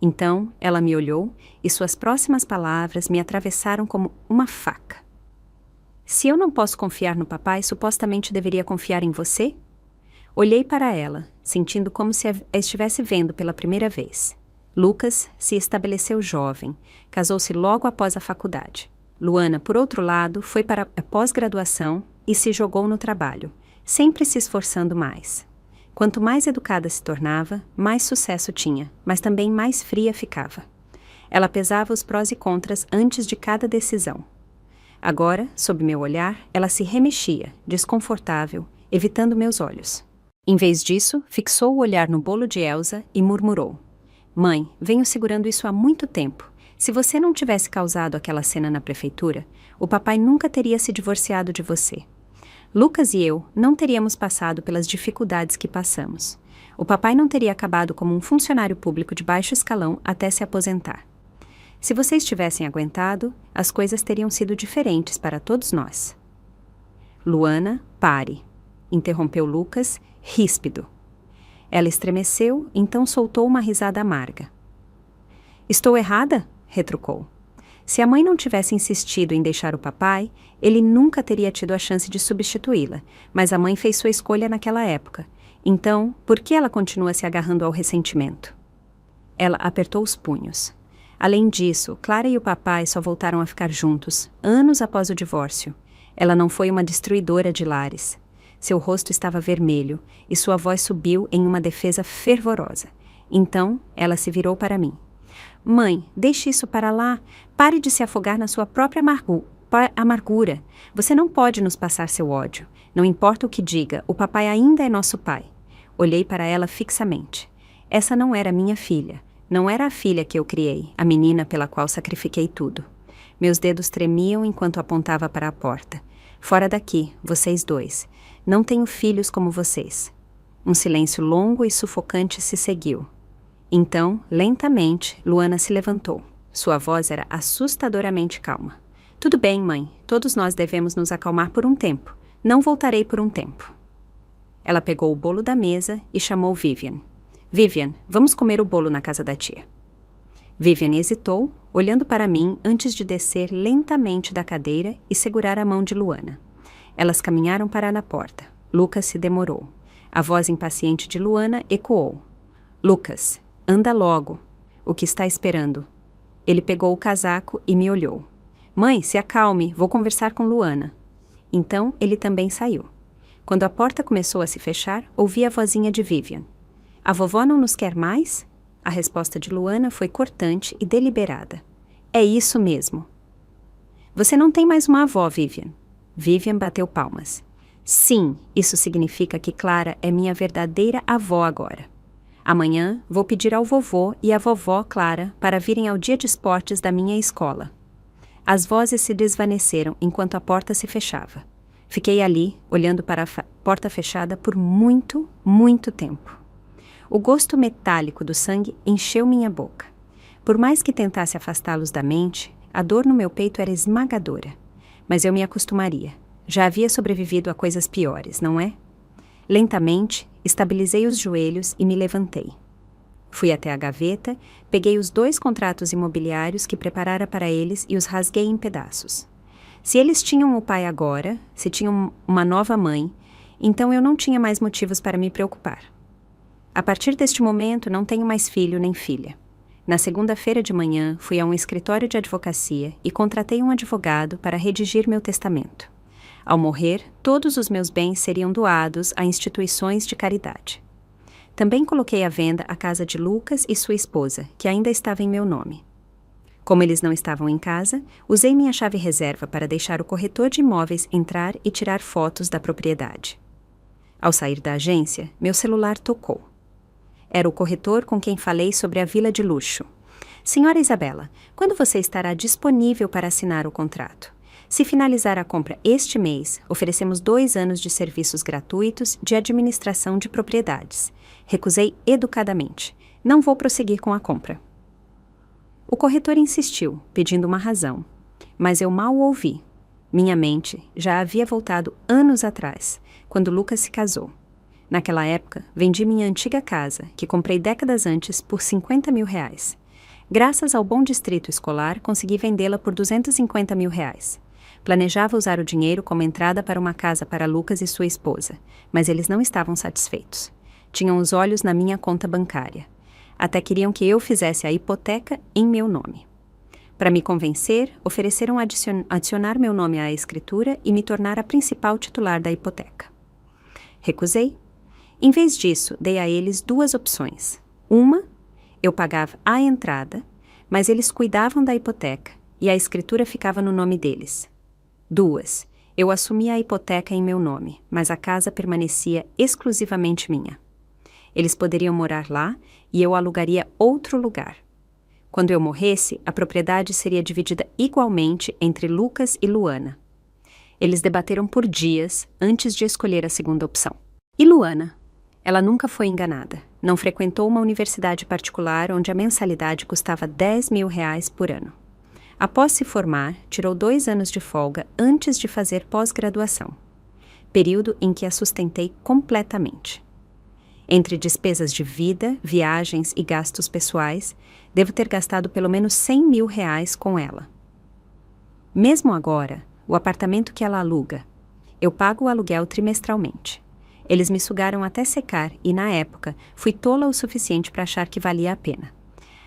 Então, ela me olhou e suas próximas palavras me atravessaram como uma faca. Se eu não posso confiar no papai, supostamente deveria confiar em você? Olhei para ela, sentindo como se a estivesse vendo pela primeira vez. Lucas se estabeleceu jovem, casou-se logo após a faculdade. Luana, por outro lado, foi para a pós-graduação e se jogou no trabalho, sempre se esforçando mais. Quanto mais educada se tornava, mais sucesso tinha, mas também mais fria ficava. Ela pesava os prós e contras antes de cada decisão. Agora, sob meu olhar, ela se remexia, desconfortável, evitando meus olhos. Em vez disso, fixou o olhar no bolo de Elsa e murmurou. Mãe, venho segurando isso há muito tempo. Se você não tivesse causado aquela cena na prefeitura, o papai nunca teria se divorciado de você. Lucas e eu não teríamos passado pelas dificuldades que passamos. O papai não teria acabado como um funcionário público de baixo escalão até se aposentar. Se vocês tivessem aguentado, as coisas teriam sido diferentes para todos nós. Luana, pare, interrompeu Lucas, ríspido. Ela estremeceu, então soltou uma risada amarga. Estou errada? Retrucou. Se a mãe não tivesse insistido em deixar o papai, ele nunca teria tido a chance de substituí-la, mas a mãe fez sua escolha naquela época. Então, por que ela continua se agarrando ao ressentimento? Ela apertou os punhos. Além disso, Clara e o papai só voltaram a ficar juntos, anos após o divórcio. Ela não foi uma destruidora de lares. Seu rosto estava vermelho e sua voz subiu em uma defesa fervorosa. Então, ela se virou para mim. Mãe, deixe isso para lá. Pare de se afogar na sua própria amargura. Você não pode nos passar seu ódio. Não importa o que diga, o papai ainda é nosso pai. Olhei para ela fixamente. Essa não era minha filha. Não era a filha que eu criei, a menina pela qual sacrifiquei tudo. Meus dedos tremiam enquanto apontava para a porta. Fora daqui, vocês dois. Não tenho filhos como vocês. Um silêncio longo e sufocante se seguiu. Então, lentamente, Luana se levantou. Sua voz era assustadoramente calma. Tudo bem, mãe. Todos nós devemos nos acalmar por um tempo. Não voltarei por um tempo. Ela pegou o bolo da mesa e chamou Vivian. Vivian, vamos comer o bolo na casa da tia. Vivian hesitou, olhando para mim antes de descer lentamente da cadeira e segurar a mão de Luana. Elas caminharam para a porta. Lucas se demorou. A voz impaciente de Luana ecoou. Lucas, anda logo. O que está esperando? Ele pegou o casaco e me olhou. Mãe, se acalme, vou conversar com Luana. Então, ele também saiu. Quando a porta começou a se fechar, ouvi a vozinha de Vivian. A vovó não nos quer mais? A resposta de Luana foi cortante e deliberada. É isso mesmo. Você não tem mais uma avó, Vivian. Vivian bateu palmas. Sim, isso significa que Clara é minha verdadeira avó agora. Amanhã vou pedir ao vovô e à vovó Clara para virem ao dia de esportes da minha escola. As vozes se desvaneceram enquanto a porta se fechava. Fiquei ali, olhando para a porta fechada por muito, muito tempo. O gosto metálico do sangue encheu minha boca. Por mais que tentasse afastá-los da mente, a dor no meu peito era esmagadora. Mas eu me acostumaria. Já havia sobrevivido a coisas piores, não é? Lentamente, estabilizei os joelhos e me levantei. Fui até a gaveta, peguei os 2 contratos imobiliários que preparara para eles e os rasguei em pedaços. Se eles tinham o pai agora, se tinham uma nova mãe, então eu não tinha mais motivos para me preocupar. A partir deste momento, não tenho mais filho nem filha. Na segunda-feira de manhã, fui a um escritório de advocacia e contratei um advogado para redigir meu testamento. Ao morrer, todos os meus bens seriam doados a instituições de caridade. Também coloquei à venda a casa de Lucas e sua esposa, que ainda estava em meu nome. Como eles não estavam em casa, usei minha chave reserva para deixar o corretor de imóveis entrar e tirar fotos da propriedade. Ao sair da agência, meu celular tocou. Era o corretor com quem falei sobre a vila de luxo. Senhora Isabela, quando você estará disponível para assinar o contrato? Se finalizar a compra este mês, oferecemos 2 anos de serviços gratuitos de administração de propriedades. Recusei educadamente. Não vou prosseguir com a compra. O corretor insistiu, pedindo uma razão. Mas eu mal o ouvi. Minha mente já havia voltado anos atrás, quando Lucas se casou. Naquela época, vendi minha antiga casa, que comprei décadas antes, por R$50 mil. Graças ao bom distrito escolar, consegui vendê-la por R$250 mil. Planejava usar o dinheiro como entrada para uma casa para Lucas e sua esposa, mas eles não estavam satisfeitos. Tinham os olhos na minha conta bancária. Até queriam que eu fizesse a hipoteca em meu nome. Para me convencer, ofereceram adicionar meu nome à escritura e me tornar a principal titular da hipoteca. Recusei. Em vez disso, dei a eles 2 opções. Uma, eu pagava a entrada, mas eles cuidavam da hipoteca e a escritura ficava no nome deles. 2, eu assumia a hipoteca em meu nome, mas a casa permanecia exclusivamente minha. Eles poderiam morar lá e eu alugaria outro lugar. Quando eu morresse, a propriedade seria dividida igualmente entre Lucas e Luana. Eles debateram por dias antes de escolher a segunda opção. E Luana? Ela nunca foi enganada. Não frequentou uma universidade particular onde a mensalidade custava R$10.000 por ano. Após se formar, tirou 2 anos de folga antes de fazer pós-graduação, período em que a sustentei completamente. Entre despesas de vida, viagens e gastos pessoais, devo ter gastado pelo menos R$100.000 com ela. Mesmo agora, o apartamento que ela aluga, eu pago o aluguel trimestralmente. Eles me sugaram até secar e, na época, fui tola o suficiente para achar que valia a pena.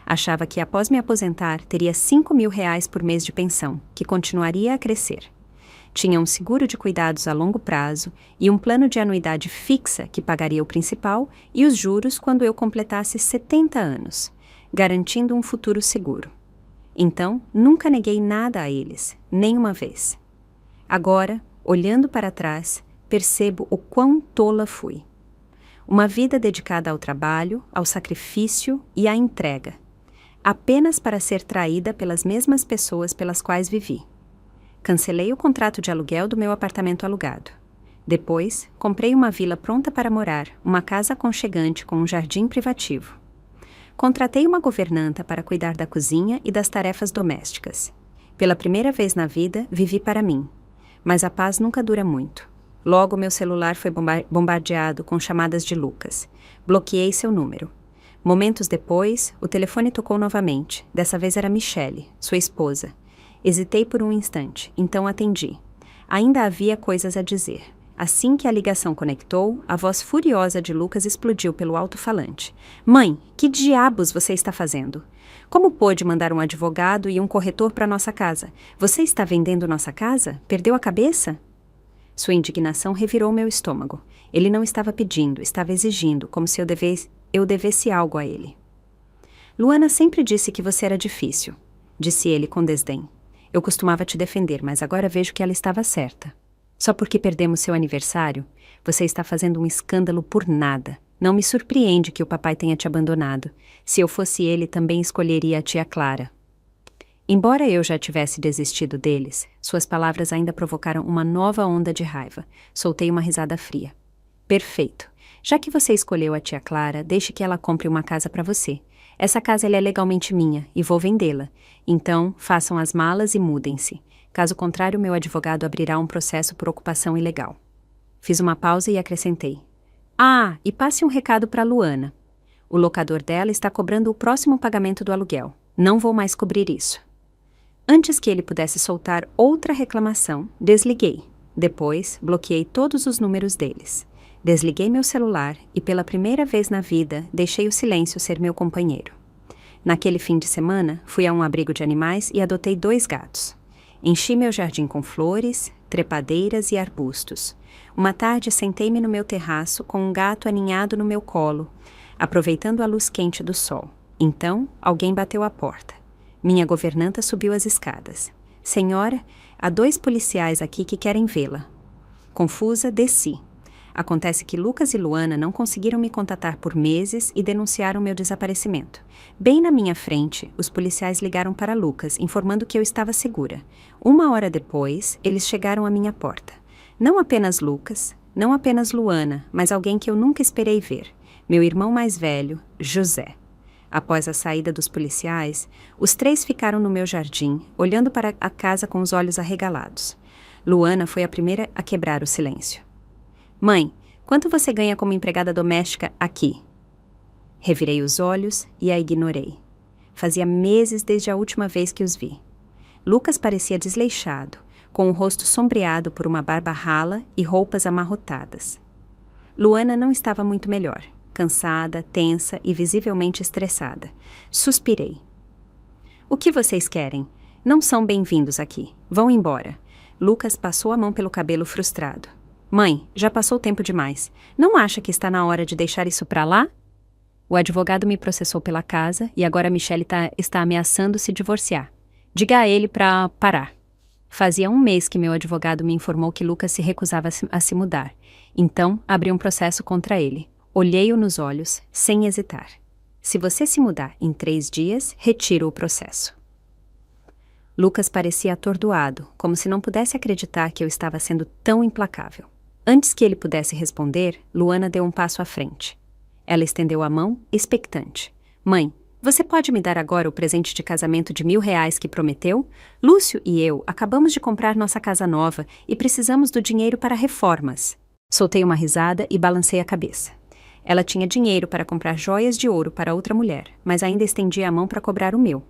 Achava que, após me aposentar, teria R$5.000 por mês de pensão, que continuaria a crescer. Tinha um seguro de cuidados a longo prazo e um plano de anuidade fixa que pagaria o principal e os juros quando eu completasse 70 anos, garantindo um futuro seguro. Então, nunca neguei nada a eles, nem uma vez. Agora, olhando para trás, percebo o quão tola fui. Uma vida dedicada ao trabalho, ao sacrifício e à entrega, apenas para ser traída pelas mesmas pessoas pelas quais vivi. Cancelei o contrato de aluguel do meu apartamento alugado. Depois, comprei uma vila pronta para morar, uma casa aconchegante com um jardim privativo. Contratei uma governanta para cuidar da cozinha e das tarefas domésticas. Pela primeira vez na vida, vivi para mim. Mas a paz nunca dura muito. Logo, meu celular foi bombardeado com chamadas de Lucas. Bloqueei seu número. Momentos depois, o telefone tocou novamente. Dessa vez era Michele, sua esposa. Hesitei por um instante, então atendi. Ainda havia coisas a dizer. Assim que a ligação conectou, a voz furiosa de Lucas explodiu pelo alto-falante. Mãe, que diabos você está fazendo? Como pôde mandar um advogado e um corretor para nossa casa? Você está vendendo nossa casa? Perdeu a cabeça? Sua indignação revirou meu estômago. Ele não estava pedindo, estava exigindo, como se eu devesse algo a ele. Luana sempre disse que você era difícil, disse ele com desdém. Eu costumava te defender, mas agora vejo que ela estava certa. Só porque perdemos seu aniversário, você está fazendo um escândalo por nada. Não me surpreende que o papai tenha te abandonado. Se eu fosse ele, também escolheria a tia Clara. Embora eu já tivesse desistido deles, suas palavras ainda provocaram uma nova onda de raiva. Soltei uma risada fria. Perfeito. Já que você escolheu a tia Clara, deixe que ela compre uma casa para você. Essa casa é legalmente minha e vou vendê-la. Então, façam as malas e mudem-se. Caso contrário, meu advogado abrirá um processo por ocupação ilegal. Fiz uma pausa e acrescentei. Ah, e passe um recado para Luana. O locador dela está cobrando o próximo pagamento do aluguel. Não vou mais cobrir isso. Antes que ele pudesse soltar outra reclamação, desliguei. Depois, bloqueei todos os números deles. Desliguei meu celular e, pela primeira vez na vida, deixei o silêncio ser meu companheiro. Naquele fim de semana, fui a um abrigo de animais e adotei 2 gatos. Enchi meu jardim com flores, trepadeiras e arbustos. Uma tarde, sentei-me no meu terraço com um gato aninhado no meu colo, aproveitando a luz quente do sol. Então, alguém bateu à porta. Minha governanta subiu as escadas. Senhora, há 2 policiais aqui que querem vê-la. Confusa, desci. Acontece que Lucas e Luana não conseguiram me contatar por meses e denunciaram meu desaparecimento. Bem na minha frente, os policiais ligaram para Lucas, informando que eu estava segura. 1 hora depois, eles chegaram à minha porta. Não apenas Lucas, não apenas Luana, mas alguém que eu nunca esperei ver. Meu irmão mais velho, José. Após a saída dos policiais, os 3 ficaram no meu jardim, olhando para a casa com os olhos arregalados. Luana foi a primeira a quebrar o silêncio. Mãe, quanto você ganha como empregada doméstica aqui? Revirei os olhos e a ignorei. Fazia meses desde a última vez que os vi. Lucas parecia desleixado, com o rosto sombreado por uma barba rala e roupas amarrotadas. Luana não estava muito melhor, cansada, tensa e visivelmente estressada. Suspirei. O que vocês querem? Não são bem-vindos aqui. Vão embora. Lucas passou a mão pelo cabelo frustrado. Mãe, já passou tempo demais. Não acha que está na hora de deixar isso pra lá? O advogado me processou pela casa e agora Michele está ameaçando se divorciar. Diga a ele pra parar. Fazia 1 mês que meu advogado me informou que Lucas se recusava a se mudar. Então, abri um processo contra ele. Olhei-o nos olhos, sem hesitar. Se você se mudar em 3 dias, retiro o processo. Lucas parecia atordoado, como se não pudesse acreditar que eu estava sendo tão implacável. Antes que ele pudesse responder, Luana deu um passo à frente. Ela estendeu a mão, expectante. Mãe, você pode me dar agora o presente de casamento de R$1.000 que prometeu? Lúcio e eu acabamos de comprar nossa casa nova e precisamos do dinheiro para reformas. Soltei uma risada e balancei a cabeça. Ela tinha dinheiro para comprar joias de ouro para outra mulher, mas ainda estendia a mão para cobrar o meu.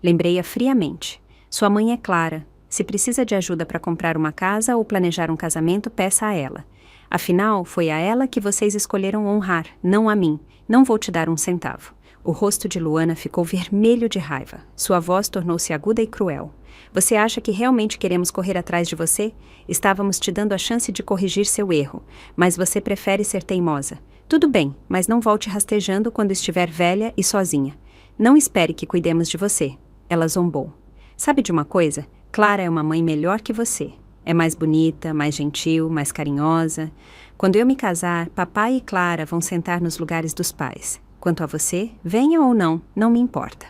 Lembrei-a friamente. Sua mãe é Clara. Se precisa de ajuda para comprar uma casa ou planejar um casamento, peça a ela. Afinal, foi a ela que vocês escolheram honrar, não a mim. Não vou te dar um centavo. O rosto de Luana ficou vermelho de raiva. Sua voz tornou-se aguda e cruel. Você acha que realmente queremos correr atrás de você? Estávamos te dando a chance de corrigir seu erro, mas você prefere ser teimosa. Tudo bem, mas não volte rastejando quando estiver velha e sozinha. Não espere que cuidemos de você. Ela zombou. Sabe de uma coisa? Clara é uma mãe melhor que você. É mais bonita, mais gentil, mais carinhosa. Quando eu me casar, papai e Clara vão sentar nos lugares dos pais. Quanto a você, venha ou não, não me importa.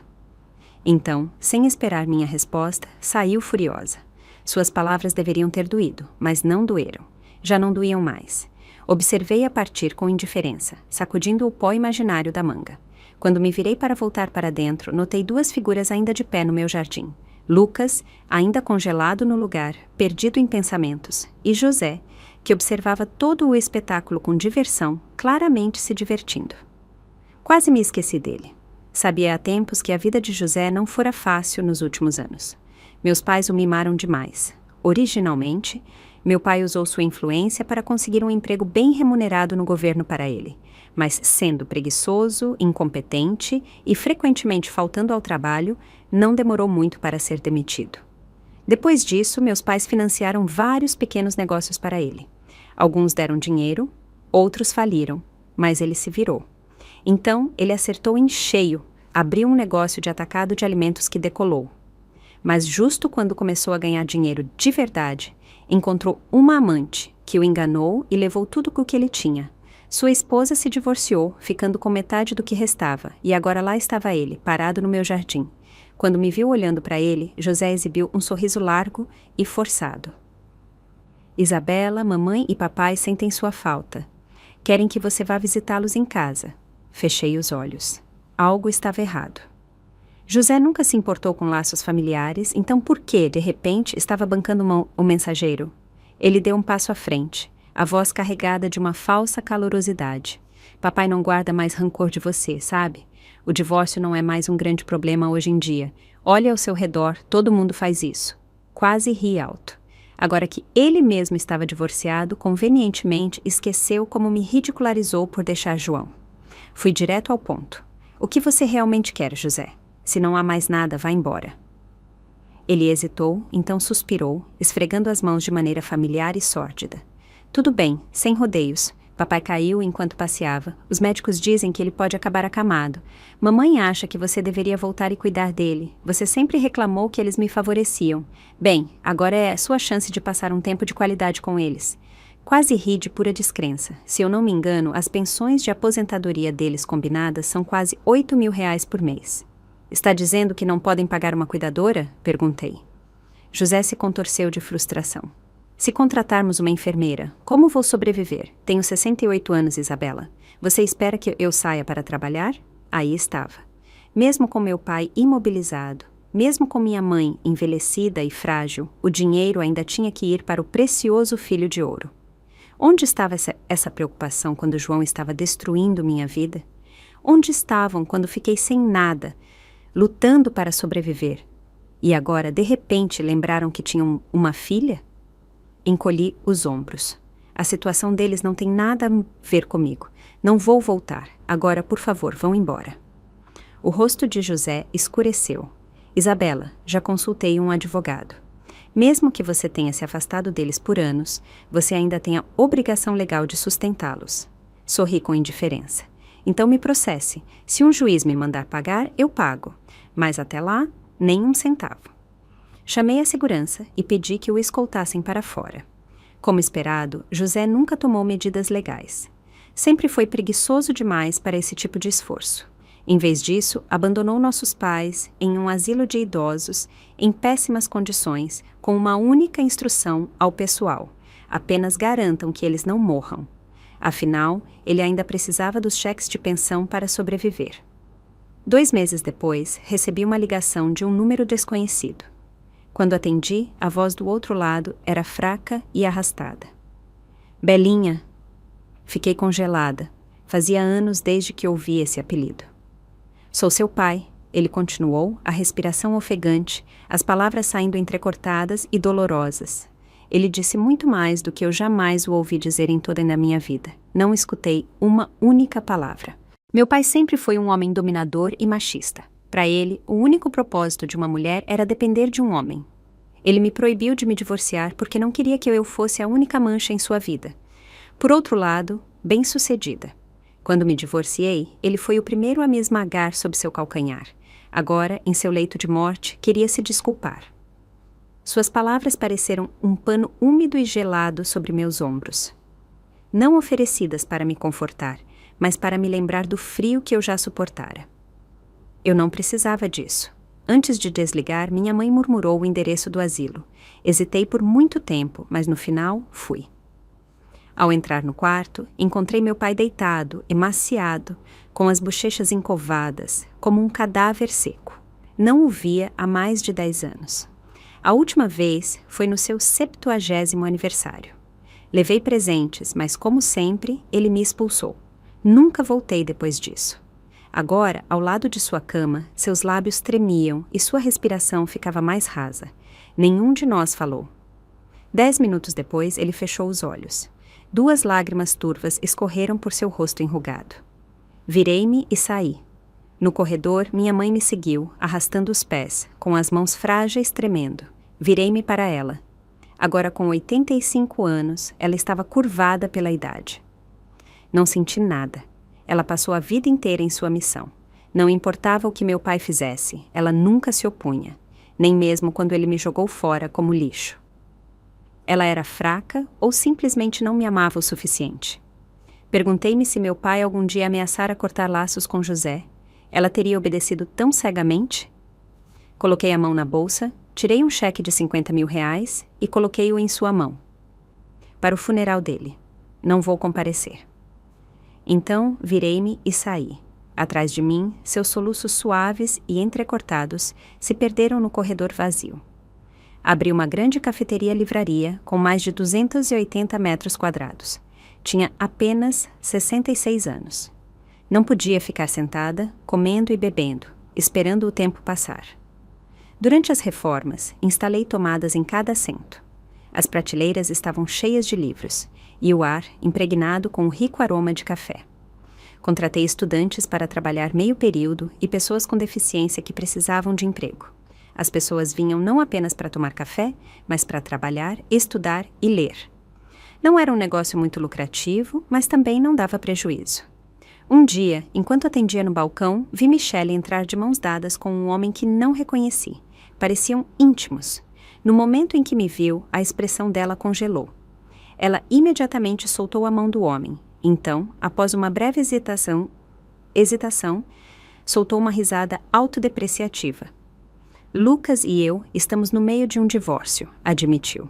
Então, sem esperar minha resposta, saiu furiosa. Suas palavras deveriam ter doído, mas não doeram. Já não doíam mais. Observei-a partir com indiferença, sacudindo o pó imaginário da manga. Quando me virei para voltar para dentro, notei 2 figuras ainda de pé no meu jardim. Lucas, ainda congelado no lugar, perdido em pensamentos, e José, que observava todo o espetáculo com diversão, claramente se divertindo. Quase me esqueci dele. Sabia há tempos que a vida de José não fora fácil nos últimos anos. Meus pais o mimaram demais. Originalmente, meu pai usou sua influência para conseguir um emprego bem remunerado no governo para ele, mas sendo preguiçoso, incompetente e frequentemente faltando ao trabalho, não demorou muito para ser demitido. Depois disso, meus pais financiaram vários pequenos negócios para ele. Alguns deram dinheiro, outros faliram, mas ele se virou. Então, ele acertou em cheio, abriu um negócio de atacado de alimentos que decolou. Mas justo quando começou a ganhar dinheiro de verdade, encontrou uma amante que o enganou e levou tudo o que ele tinha. Sua esposa se divorciou, ficando com metade do que restava, e agora lá estava ele, parado no meu jardim. Quando me viu olhando para ele, José exibiu um sorriso largo e forçado. Isabela, mamãe e papai sentem sua falta. Querem que você vá visitá-los em casa. Fechei os olhos. Algo estava errado. José nunca se importou com laços familiares, então por que, de repente, estava bancando o mensageiro? Ele deu um passo à frente, a voz carregada de uma falsa calorosidade. Papai não guarda mais rancor de você, sabe? O divórcio não é mais um grande problema hoje em dia. Olhe ao seu redor, todo mundo faz isso. Quase ri alto. Agora que ele mesmo estava divorciado, convenientemente esqueceu como me ridicularizou por deixar João. Fui direto ao ponto. O que você realmente quer, José? Se não há mais nada, vá embora. Ele hesitou, então suspirou, esfregando as mãos de maneira familiar e sórdida. Tudo bem, sem rodeios. Papai caiu enquanto passeava. Os médicos dizem que ele pode acabar acamado. Mamãe acha que você deveria voltar e cuidar dele. Você sempre reclamou que eles me favoreciam. Bem, agora é a sua chance de passar um tempo de qualidade com eles. Quase ri de pura descrença. Se eu não me engano, as pensões de aposentadoria deles combinadas são quase R$8.000 por mês. Está dizendo que não podem pagar uma cuidadora? Perguntei. José se contorceu de frustração. Se contratarmos uma enfermeira, como vou sobreviver? Tenho 68 anos, Isabela. Você espera que eu saia para trabalhar? Aí estava. Mesmo com meu pai imobilizado, mesmo com minha mãe envelhecida e frágil, o dinheiro ainda tinha que ir para o precioso filho de ouro. Onde estava essa preocupação quando João estava destruindo minha vida? Onde estavam quando fiquei sem nada, lutando para sobreviver? E agora, de repente, lembraram que tinham uma filha? Encolhi os ombros. A situação deles não tem nada a ver comigo. Não vou voltar. Agora, por favor, vão embora. O rosto de José escureceu. Isabela, já consultei um advogado. Mesmo que você tenha se afastado deles por anos, você ainda tem a obrigação legal de sustentá-los. Sorri com indiferença. Então me processe. Se um juiz me mandar pagar, eu pago. Mas até lá, nem um centavo. Chamei a segurança e pedi que o escoltassem para fora. Como esperado, José nunca tomou medidas legais. Sempre foi preguiçoso demais para esse tipo de esforço. Em vez disso, abandonou nossos pais em um asilo de idosos, em péssimas condições, com uma única instrução ao pessoal: apenas garantam que eles não morram. Afinal, ele ainda precisava dos cheques de pensão para sobreviver. 2 meses depois, recebi uma ligação de um número desconhecido. Quando atendi, a voz do outro lado era fraca e arrastada. Belinha! Fiquei congelada. Fazia anos desde que ouvi esse apelido. Sou seu pai, ele continuou, a respiração ofegante, as palavras saindo entrecortadas e dolorosas. Ele disse muito mais do que eu jamais o ouvi dizer em toda a minha vida. Não escutei uma única palavra. Meu pai sempre foi um homem dominador e machista. Para ele, o único propósito de uma mulher era depender de um homem. Ele me proibiu de me divorciar porque não queria que eu fosse a única mancha em sua vida. Por outro lado, bem-sucedida. Quando me divorciei, ele foi o primeiro a me esmagar sob seu calcanhar. Agora, em seu leito de morte, queria se desculpar. Suas palavras pareceram um pano úmido e gelado sobre meus ombros. Não oferecidas para me confortar, mas para me lembrar do frio que eu já suportara. Eu não precisava disso. Antes de desligar, minha mãe murmurou o endereço do asilo. Hesitei por muito tempo, mas no final, fui. Ao entrar no quarto, encontrei meu pai deitado, emaciado, com as bochechas encovadas, como um cadáver seco. Não o via há mais de 10 anos. A última vez foi no seu 70º aniversário. Levei presentes, mas como sempre, ele me expulsou. Nunca voltei depois disso. Agora, ao lado de sua cama, seus lábios tremiam e sua respiração ficava mais rasa. Nenhum de nós falou. 10 minutos depois, ele fechou os olhos. 2 lágrimas turvas escorreram por seu rosto enrugado. Virei-me e saí. No corredor, minha mãe me seguiu, arrastando os pés, com as mãos frágeis tremendo. Virei-me para ela. Agora com 85 anos, ela estava curvada pela idade. Não senti nada. Ela passou a vida inteira em sua missão. Não importava o que meu pai fizesse, ela nunca se opunha, nem mesmo quando ele me jogou fora como lixo. Ela era fraca ou simplesmente não me amava o suficiente. Perguntei-me se meu pai algum dia ameaçara cortar laços com José. Ela teria obedecido tão cegamente? Coloquei a mão na bolsa, tirei um cheque de R$50.000 e coloquei-o em sua mão. Para o funeral dele. Não vou comparecer. Então, virei-me e saí. Atrás de mim, seus soluços suaves e entrecortados se perderam no corredor vazio. Abri uma grande cafeteria-livraria com mais de 280 metros quadrados. Tinha apenas 66 anos. Não podia ficar sentada, comendo e bebendo, esperando o tempo passar. Durante as reformas, instalei tomadas em cada assento. As prateleiras estavam cheias de livros, e o ar impregnado com o rico aroma de café. Contratei estudantes para trabalhar meio período e pessoas com deficiência que precisavam de emprego. As pessoas vinham não apenas para tomar café, mas para trabalhar, estudar e ler. Não era um negócio muito lucrativo, mas também não dava prejuízo. Um dia, enquanto atendia no balcão, vi Michelle entrar de mãos dadas com um homem que não reconheci. Pareciam íntimos. No momento em que me viu, a expressão dela congelou. Ela imediatamente soltou a mão do homem. Então, após uma breve hesitação, soltou uma risada autodepreciativa. Lucas e eu estamos no meio de um divórcio, admitiu.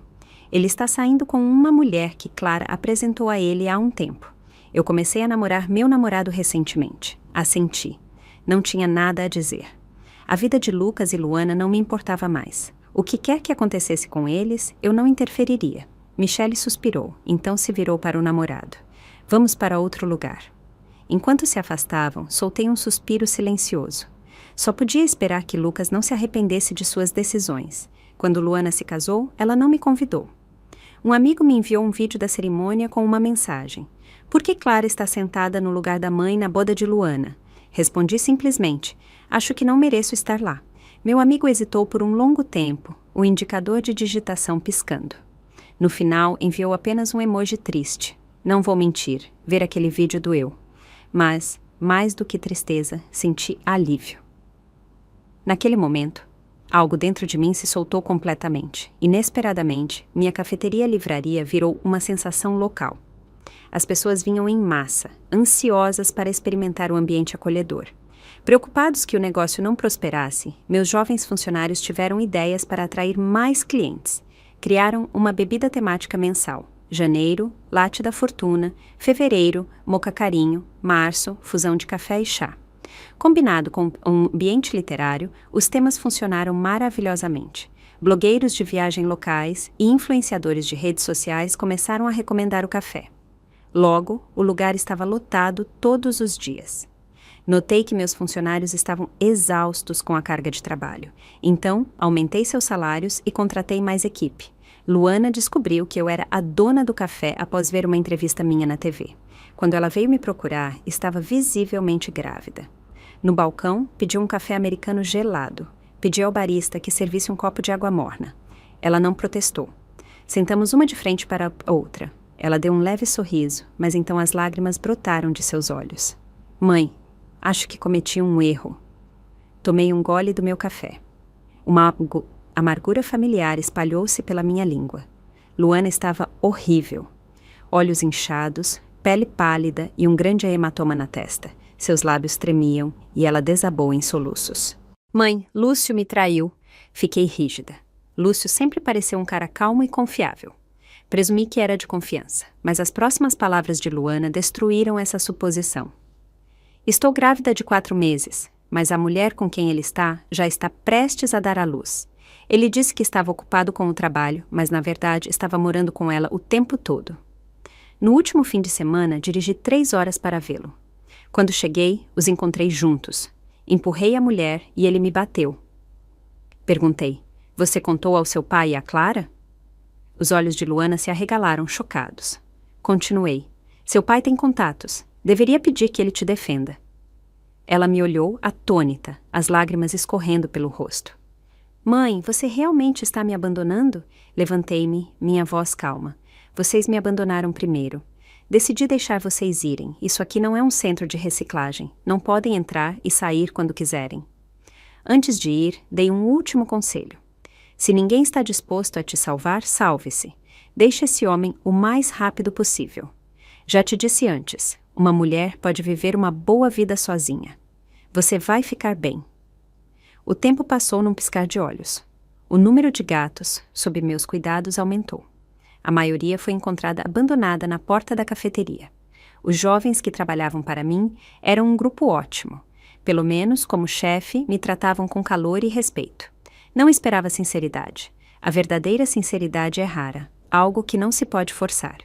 Ele está saindo com uma mulher que Clara apresentou a ele há um tempo. Eu comecei a namorar meu namorado recentemente. Assenti. Não tinha nada a dizer. A vida de Lucas e Luana não me importava mais. O que quer que acontecesse com eles, eu não interferiria. Michelle suspirou, então se virou para o namorado. Vamos para outro lugar. Enquanto se afastavam, soltei um suspiro silencioso. Só podia esperar que Lucas não se arrependesse de suas decisões. Quando Luana se casou, ela não me convidou. Um amigo me enviou um vídeo da cerimônia com uma mensagem. Por que Clara está sentada no lugar da mãe na boda de Luana? Respondi simplesmente. Acho que não mereço estar lá. Meu amigo hesitou por um longo tempo, o indicador de digitação piscando. No final, enviou apenas um emoji triste. Não vou mentir, ver aquele vídeo doeu. Mas, mais do que tristeza, senti alívio. Naquele momento, algo dentro de mim se soltou completamente. Inesperadamente, minha cafeteria-livraria virou uma sensação local. As pessoas vinham em massa, ansiosas para experimentar o ambiente acolhedor. Preocupados que o negócio não prosperasse, meus jovens funcionários tiveram ideias para atrair mais clientes. Criaram uma bebida temática mensal. Janeiro, latte da fortuna, fevereiro, moca carinho, março, fusão de café e chá. Combinado com um ambiente literário, os temas funcionaram maravilhosamente. Blogueiros de viagem locais e influenciadores de redes sociais começaram a recomendar o café. Logo, o lugar estava lotado todos os dias. Notei que meus funcionários estavam exaustos com a carga de trabalho. Então, aumentei seus salários e contratei mais equipe. Luana descobriu que eu era a dona do café após ver uma entrevista minha na TV. Quando ela veio me procurar, estava visivelmente grávida. No balcão, pedi um café americano gelado. Pedi ao barista que servisse um copo de água morna. Ela não protestou. Sentamos uma de frente para a outra. Ela deu um leve sorriso, mas então as lágrimas brotaram de seus olhos. Mãe, acho que cometi um erro. Tomei um gole do meu café. Uma amargura familiar espalhou-se pela minha língua. Luana estava horrível. Olhos inchados, pele pálida e um grande hematoma na testa. Seus lábios tremiam e ela desabou em soluços. Mãe, Lúcio me traiu. Fiquei rígida. Lúcio sempre pareceu um cara calmo e confiável. Presumi que era de confiança, mas as próximas palavras de Luana destruíram essa suposição. Estou grávida de 4 meses, mas a mulher com quem ele está já está prestes a dar à luz. Ele disse que estava ocupado com o trabalho, mas na verdade estava morando com ela o tempo todo. No último fim de semana, dirigi 3 horas para vê-lo. Quando cheguei, os encontrei juntos. Empurrei a mulher e ele me bateu. Perguntei, você contou ao seu pai e à Clara? Os olhos de Luana se arregalaram, chocados. Continuei, seu pai tem contatos. Deveria pedir que ele te defenda. Ela me olhou atônita, as lágrimas escorrendo pelo rosto. Mãe, você realmente está me abandonando? Levantei-me, minha voz calma. Vocês me abandonaram primeiro. Decidi deixar vocês irem. Isso aqui não é um centro de reciclagem. Não podem entrar e sair quando quiserem. Antes de ir, dei um último conselho. Se ninguém está disposto a te salvar, salve-se. Deixe esse homem o mais rápido possível. Já te disse antes, uma mulher pode viver uma boa vida sozinha. Você vai ficar bem. O tempo passou num piscar de olhos. O número de gatos, sob meus cuidados, aumentou. A maioria foi encontrada abandonada na porta da cafeteria. Os jovens que trabalhavam para mim eram um grupo ótimo. Pelo menos, como chefe, me tratavam com calor e respeito. Não esperava sinceridade. A verdadeira sinceridade é rara, algo que não se pode forçar.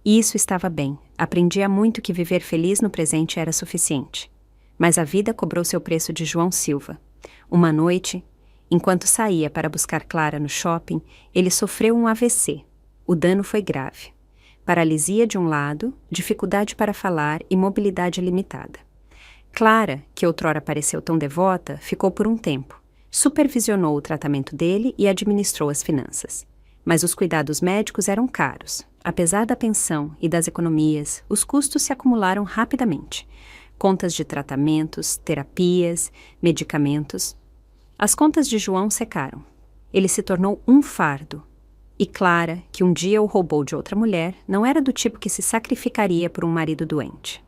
E isso estava bem. Aprendia muito que viver feliz no presente era suficiente. Mas a vida cobrou seu preço de João Silva. Uma noite, enquanto saía para buscar Clara no shopping, ele sofreu um AVC. O dano foi grave. Paralisia de um lado, dificuldade para falar e mobilidade limitada. Clara, que outrora pareceu tão devota, ficou por um tempo. Supervisionou o tratamento dele e administrou as finanças. Mas os cuidados médicos eram caros. Apesar da pensão e das economias, os custos se acumularam rapidamente. Contas de tratamentos, terapias, medicamentos. As contas de João secaram. Ele se tornou um fardo. E Clara, que um dia o roubou de outra mulher, não era do tipo que se sacrificaria por um marido doente.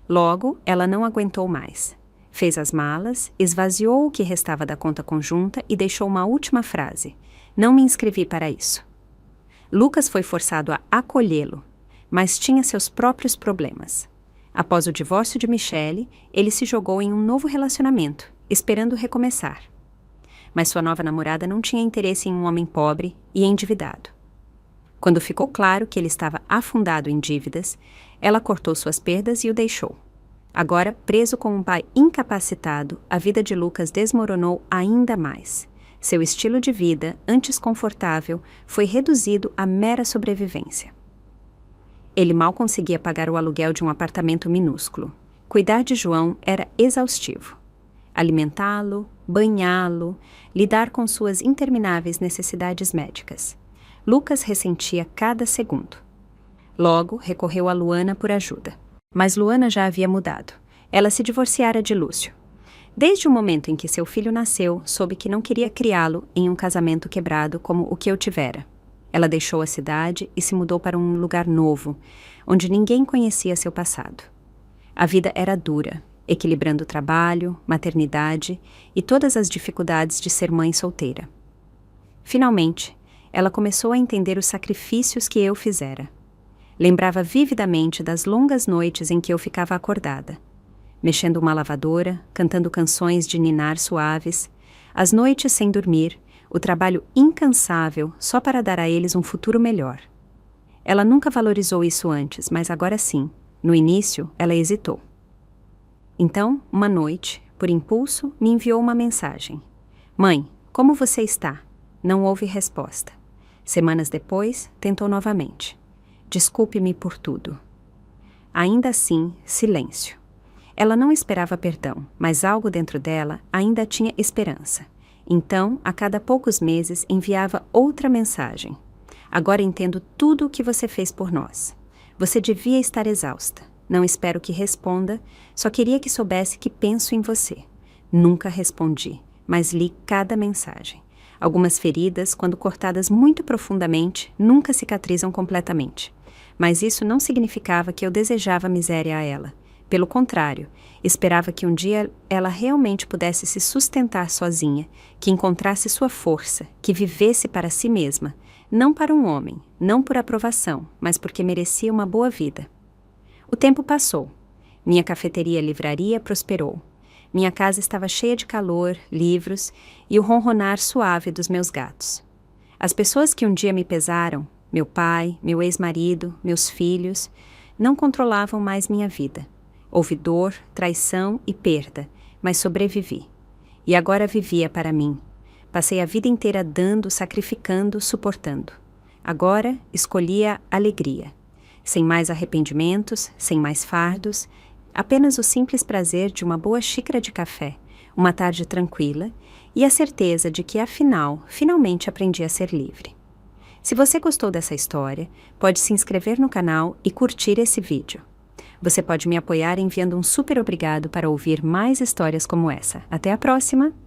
Logo, ela não aguentou mais. Fez as malas, esvaziou o que restava da conta conjunta e deixou uma última frase. Não me inscrevi para isso. Lucas foi forçado a acolhê-lo, mas tinha seus próprios problemas. Após o divórcio de Michele, ele se jogou em um novo relacionamento, esperando recomeçar. Mas sua nova namorada não tinha interesse em um homem pobre e endividado. Quando ficou claro que ele estava afundado em dívidas, ela cortou suas perdas e o deixou. Agora, preso com um pai incapacitado, a vida de Lucas desmoronou ainda mais. Seu estilo de vida, antes confortável, foi reduzido à mera sobrevivência. Ele mal conseguia pagar o aluguel de um apartamento minúsculo. Cuidar de João era exaustivo. Alimentá-lo, banhá-lo, lidar com suas intermináveis necessidades médicas. Lucas ressentia cada segundo. Logo, recorreu a Luana por ajuda. Mas Luana já havia mudado. Ela se divorciara de Lúcio. Desde o momento em que seu filho nasceu, soube que não queria criá-lo em um casamento quebrado como o que eu tivera. Ela deixou a cidade e se mudou para um lugar novo, onde ninguém conhecia seu passado. A vida era dura. equilibrando trabalho, maternidade e todas as dificuldades de ser mãe solteira. Finalmente, ela começou a entender os sacrifícios que eu fizera. Lembrava vividamente das longas noites em que eu ficava acordada, mexendo uma lavadora, cantando canções de ninar suaves, as noites sem dormir, o trabalho incansável só para dar a eles um futuro melhor. Ela nunca valorizou isso antes, mas agora sim. No início, ela hesitou. Então, uma noite, por impulso, me enviou uma mensagem. Mãe, como você está? Não houve resposta. Semanas depois, tentou novamente. Desculpe-me por tudo. Ainda assim, silêncio. Ela não esperava perdão, mas algo dentro dela ainda tinha esperança. Então, a cada poucos meses, enviava outra mensagem. Agora entendo tudo o que você fez por nós. Você devia estar exausta. Não espero que responda, só queria que soubesse que penso em você. Nunca respondi, mas li cada mensagem. Algumas feridas, quando cortadas muito profundamente, nunca cicatrizam completamente. Mas isso não significava que eu desejava miséria a ela. Pelo contrário, esperava que um dia ela realmente pudesse se sustentar sozinha, que encontrasse sua força, que vivesse para si mesma, não para um homem, não por aprovação, mas porque merecia uma boa vida. O tempo passou. Minha cafeteria-livraria prosperou. Minha casa estava cheia de calor, livros e o ronronar suave dos meus gatos. As pessoas que um dia me pesaram, meu pai, meu ex-marido, meus filhos, não controlavam mais minha vida. Houve dor, traição e perda, mas sobrevivi. E agora vivia para mim. Passei a vida inteira dando, sacrificando, suportando. Agora escolhia alegria. Sem mais arrependimentos, sem mais fardos, apenas o simples prazer de uma boa xícara de café, uma tarde tranquila e a certeza de que, afinal, finalmente aprendi a ser livre. Se você gostou dessa história, pode se inscrever no canal e curtir esse vídeo. Você pode me apoiar enviando um super obrigado para ouvir mais histórias como essa. Até a próxima!